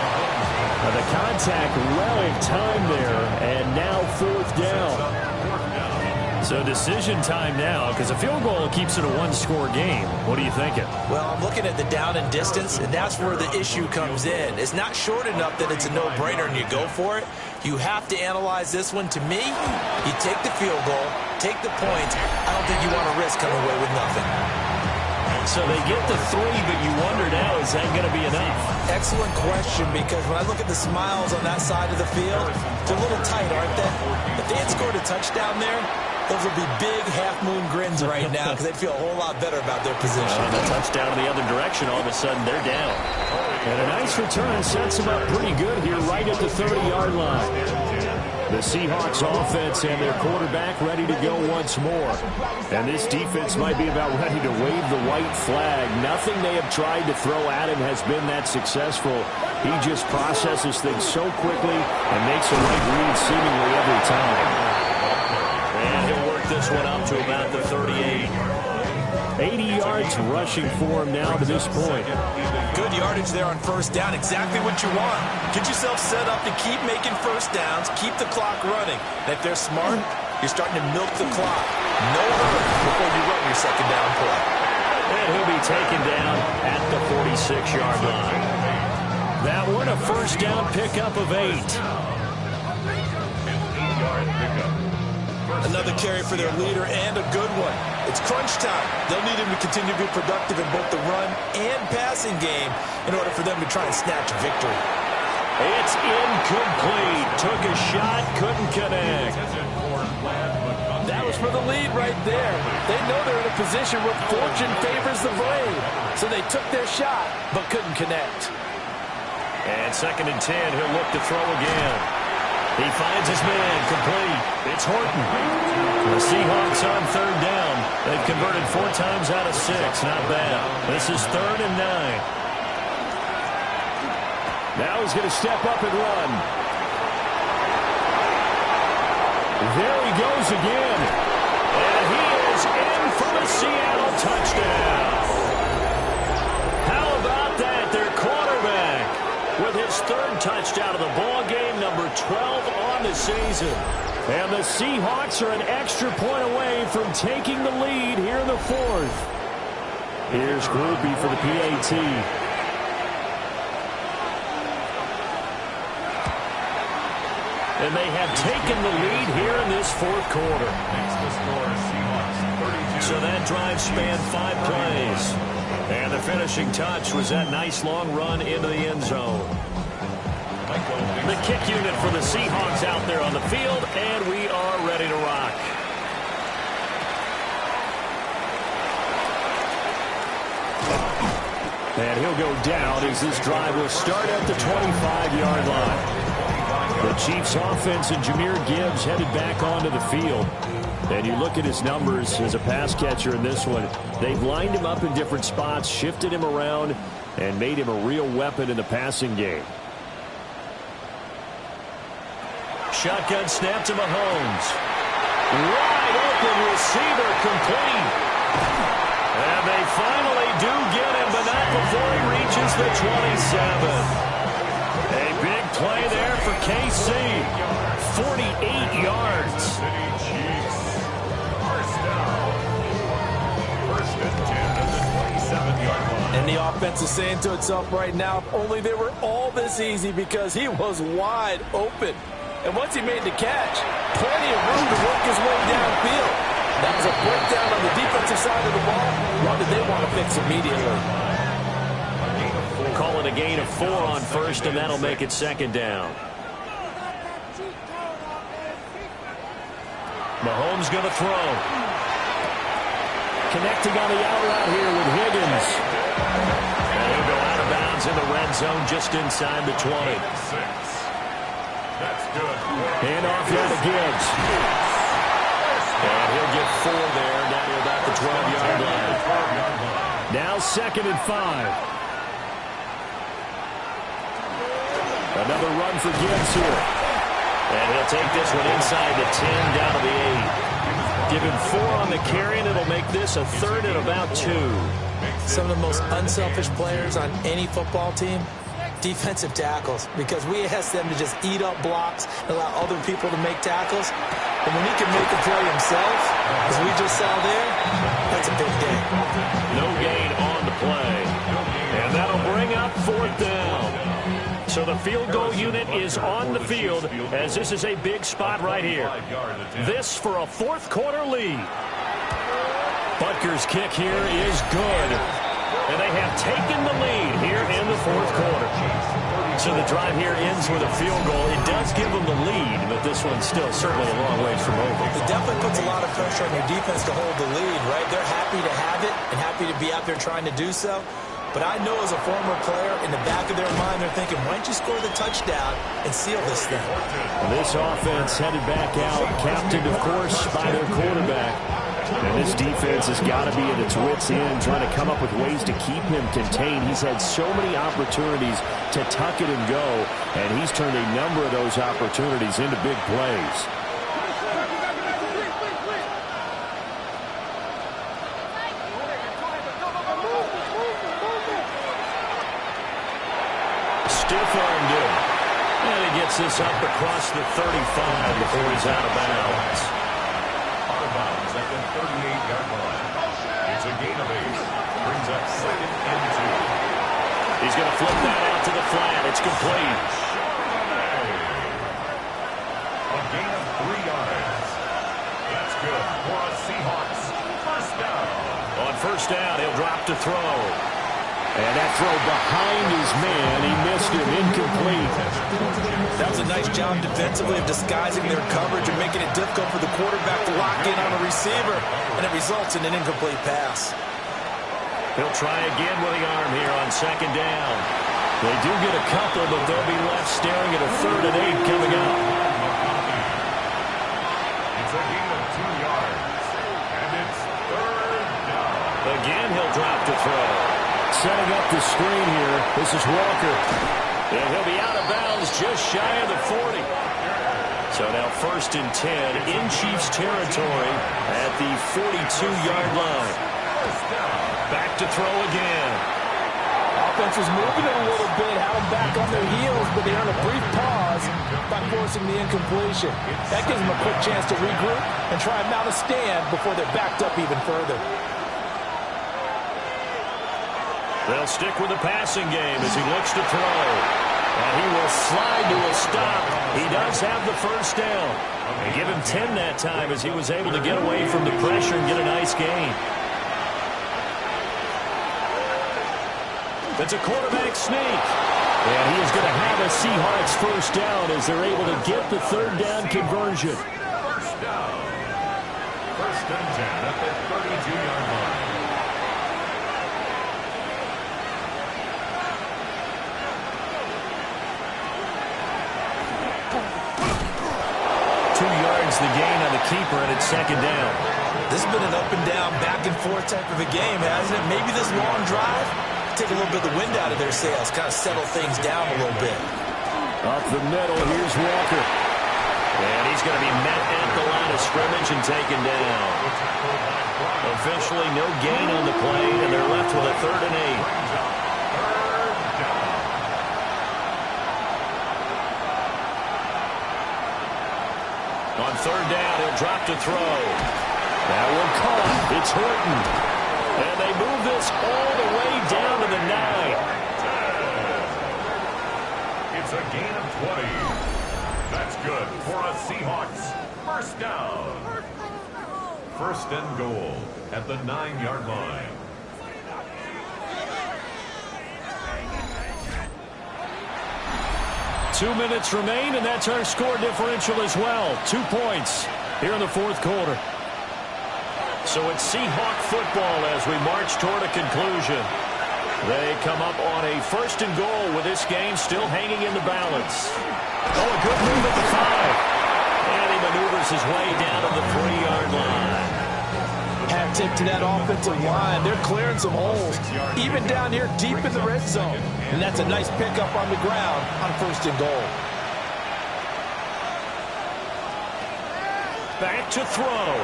The contact well in time there, and now 4th down. So decision time now, because a field goal keeps it a 1-score game. What are you thinking? Well, I'm looking at the down and distance, and that's where the issue comes in. It's not short enough that it's a no-brainer and you go for it. You have to analyze this one. To me, you take the field goal, take the points. I don't think you want to risk coming away with nothing. So they get the 3, but you wonder now, is that going to be enough? Excellent question, because when I look at the smiles on that side of the field, they're a little tight, aren't they? If they had scored a touchdown there, those would be big half-moon grins right now because they'd feel a whole lot better about their position. The touchdown in the other direction, all of a sudden they're down. And a nice return sets them up pretty good here right at the 30-yard line. The Seahawks offense and their quarterback ready to go once more. And this defense might be about ready to wave the white flag. Nothing they have tried to throw at him has been that successful. He just processes things so quickly and makes a right read seemingly every time. And he'll work this one up to about the 38. 80 yards rushing for him now to this point. Good yardage there on first down. Exactly what you want. Get yourself set up to keep making first downs, keep the clock running. And if they're smart, you're starting to milk the clock. No hurry before you run your second down play. And he'll be taken down at the 46-yard line. That one a first down pickup of 8. Another carry for their leader and a good one. It's crunch time. They'll need him to continue to be productive in both the run and passing game in order for them to try and snatch a victory. It's incomplete. Took a shot, couldn't connect. That was for the lead right there. They know they're in a position where fortune favors the brave. So they took their shot, but couldn't connect. And 2nd and 10, he'll look to throw again. He finds his man, complete. It's Horton. The Seahawks on 3rd down. They've converted 4 times out of 6. Not bad. This is 3rd and 9. Now he's going to step up and run. There he goes again. And he is in for a Seattle touchdown. How about that? Their quarterback with his 3rd touchdown of the ball game, number 12 on the season. And the Seahawks are an extra point away from taking the lead here in the 4th. Here's Groupie for the PAT. And they have taken the lead here in this 4th quarter. So that drive spanned 5 plays. And the finishing touch was that nice long run into the end zone. The kick unit for the Seahawks out there on the field, and we are ready to rock. And he'll go down as this drive will start at the 25-yard line. The Chiefs offense and Jahmyr Gibbs headed back onto the field. And you look at his numbers as a pass catcher in this one. They've lined him up in different spots, shifted him around, and made him a real weapon in the passing game. Shotgun snap to Mahomes. Wide open receiver, complete. And they finally do get him, but not before he reaches the 27. A big play there for KC. 48 yards. And the offense is saying to itself right now, if only they were all this easy, because he was wide open. And once he made the catch, plenty of room to work his way downfield. That was a breakdown on the defensive side of the ball. One that they want to fix immediately. Call it a gain of 4 on first, and that'll make it 2nd down. Mahomes going to throw. Connecting on the out route here with Higgins. And he'll go out of bounds in the red zone just inside the 20. That's good. Hand off here to Gibbs. And he'll get 4 there down to about the 12-yard line. Now 2nd and 5. Another run for Gibbs here. And he'll take this one inside the 10 down to the 8. Give him 4 on the carry, and it'll make this a 3rd and about 2. Some of the most unselfish players on any football team, defensive tackles, because we ask them to just eat up blocks and allow other people to make tackles. And when he can make a play himself, as we just saw there, that's a big day. No gain on the play. And that'll bring up 4th down. So the field goal unit is on the field, as this is a big spot right here. This for a fourth quarter lead. Butker's kick here is good. And they have taken the lead here in the fourth quarter. So the drive here ends with a field goal. It does give them the lead, but this one's still certainly a long ways from over. It definitely puts a lot of pressure on your defense to hold the lead, right? They're happy to have it and happy to be out there trying to do so. But I know as a former player, in the back of their mind, they're thinking, why don't you score the touchdown and seal this thing? This offense headed back out, captained, of course, by their quarterback. And this defense has got to be at its wits' end, trying to come up with ways to keep him contained. He's had so many opportunities to tuck it and go, and he's turned a number of those opportunities into big plays. Stiff-armed him. And he gets this up across the 35 before he's out of bounds. Out of bounds at the 38-yard line. It's a gain of 8. Brings up 2nd and 2. He's going to flip that out to the flat. It's complete. A gain of 3 yards. That's good for a Seahawks first down. On first down, he'll drop to throw. And that throw behind his man, he missed him, incomplete. That was a nice job defensively of disguising their coverage and making it difficult for the quarterback to lock in on a receiver, and it results in an incomplete pass. He'll try again with the arm here on second down. They do get a couple, but they'll be left staring at a 3rd and 8 coming up. It's a gain of 2 yards, and it's 3rd down. Again, he'll drop to throw. Setting up the screen here, this is Walker. And he'll be out of bounds just shy of the 40. So now 1st and 10 in Chiefs territory at the 42-yard line. Back to throw again. Offense was moving it a little bit, had them back on their heels, but they earned a brief pause by forcing the incompletion. That gives them a quick chance to regroup and try and mount a stand before they're backed up even further. They'll stick with the passing game as he looks to throw. And he will slide to a stop. He does have the first down. And give him 10 that time as he was able to get away from the pressure and get a nice gain. That's a quarterback sneak. And he is going to have a Seahawks first down as they're able to get the 3rd down conversion. First down. 1st and 10 at the 32-yard line. The gain on the keeper, and it's 2nd down. This has been an up-and-down, back-and-forth type of a game, hasn't it? Maybe this long drive take a little bit of the wind out of their sails, kind of settle things down a little bit. Up the middle, here's Walker. And he's going to be met at the line of scrimmage and taken down. Officially no gain on the play, and they're left with a 3rd and 8. On 3rd down, he'll drop to throw. That one caught. It's Horton. And they move this all the way down to the 9. It's a gain of 20. That's good for a Seahawks first down. 1st and goal at the 9-yard line. Two minutes remain, and that's our score differential as well. 2 points here in the fourth quarter. So it's Seahawk football as we march toward a conclusion. They come up on a 1st and goal with this game still hanging in the balance. Oh, a good move at the 5. And he maneuvers his way down to the 3-yard line. Hat tip to that offensive line. They're clearing some holes, even down here deep in the red zone. And that's a nice pickup on the ground on 1st and goal. Back to throw.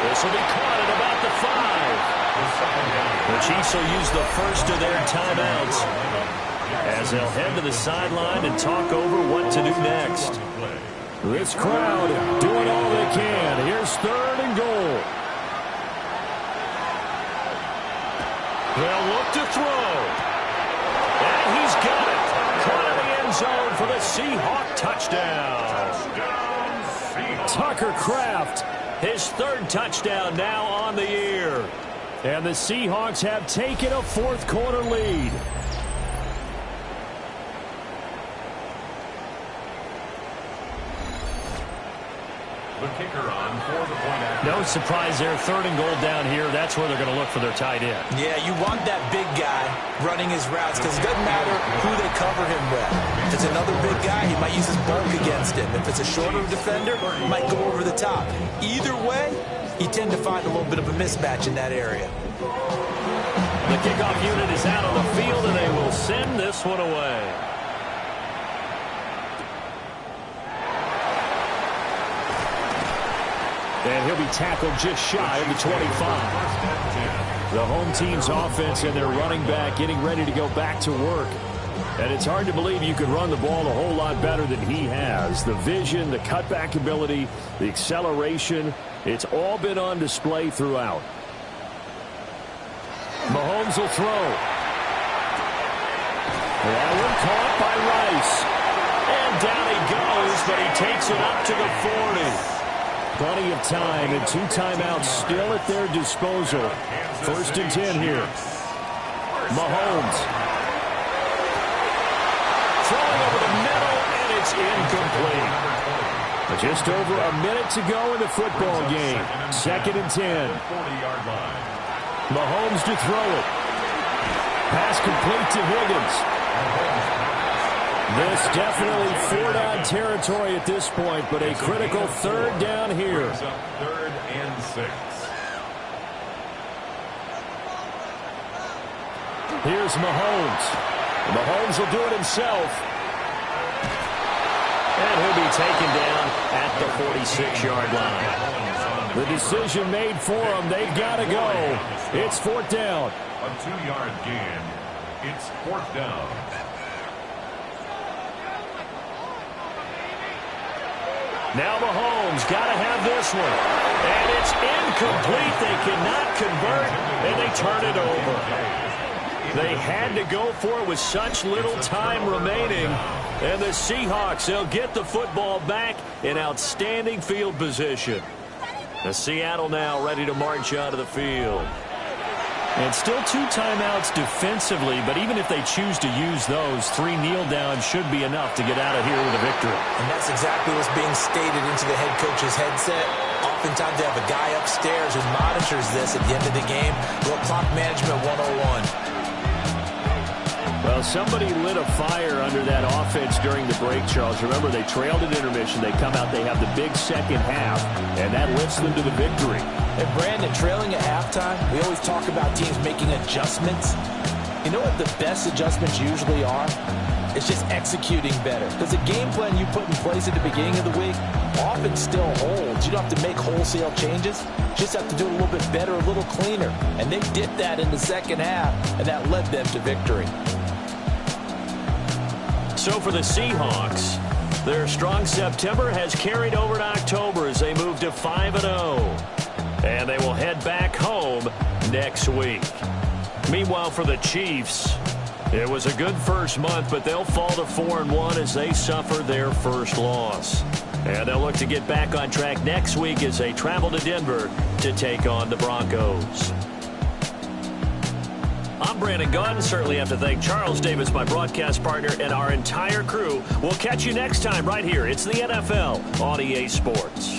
This will be caught at about the 5. The Chiefs will use the first of their timeouts as they'll head to the sideline and talk over what to do next. This crowd doing all they can. Here's 3rd and goal. They'll look to throw. And he's got it. Caught in the end zone for the Seahawk touchdown. Tucker Kraft, his third touchdown now on the year. And the Seahawks have taken a fourth quarter lead. The kicker on for the point after. No surprise there. Third and goal down here. That's where they're going to look for their tight end. Yeah, you want that big guy running his routes because it doesn't matter who they cover him with. If it's another big guy, he might use his bulk against him. If it's a shorter defender, he might go over the top. Either way, you tend to find a little bit of a mismatch in that area. The kickoff unit is out on the field, and they will send this one away. And he'll be tackled just shy of the 25. The home team's offense and their running back getting ready to go back to work. And it's hard to believe you could run the ball a whole lot better than he has. The vision, the cutback ability, the acceleration, it's all been on display throughout. Mahomes will throw. That one caught by Rice. And down he goes, but he takes it up to the 40. Plenty of time and 2 timeouts still at their disposal. First and 10 here. Mahomes. Throwing over the middle, and it's incomplete. Just over a minute to go in the football game. Second and 10. Mahomes to throw it. Pass complete to Higgins. This definitely 4-down territory at this point, but a critical third down here. Third and 6. Here's Mahomes. Mahomes will do it himself. And he'll be taken down at the 46-yard line. The decision made for them. They've got to go. It's 4th down. A 2-yard gain. It's 4th down. Now Mahomes got to have this one. And it's incomplete. They cannot convert, and they turn it over. They had to go for it with such little time remaining. And the Seahawks, they'll get the football back in outstanding field position. The Seattle now ready to march out of the field. And still 2 timeouts defensively, but even if they choose to use those, 3 kneel downs should be enough to get out of here with a victory. And that's exactly what's being stated into the head coach's headset. Oftentimes they have a guy upstairs who monitors this at the end of the game. Little clock management 101. Well, somebody lit a fire under that offense during the break, Charles. Remember, they trailed at intermission. They come out, they have the big second half, and that lifts them to the victory. And Brandon, trailing at halftime, we always talk about teams making adjustments. You know what the best adjustments usually are? It's just executing better. Because the game plan you put in place at the beginning of the week often still holds. You don't have to make wholesale changes. You just have to do it a little bit better, a little cleaner. And they did that in the second half, and that led them to victory. So for the Seahawks, their strong September has carried over to October as they move to 5-0. And they will head back home next week. Meanwhile, for the Chiefs, it was a good first month, but they'll fall to 4-1 as they suffer their first loss. And they'll look to get back on track next week as they travel to Denver to take on the Broncos. I'm Brandon Gunn. Certainly have to thank Charles Davis, my broadcast partner, and our entire crew. We'll catch you next time right here. It's the NFL on EA Sports.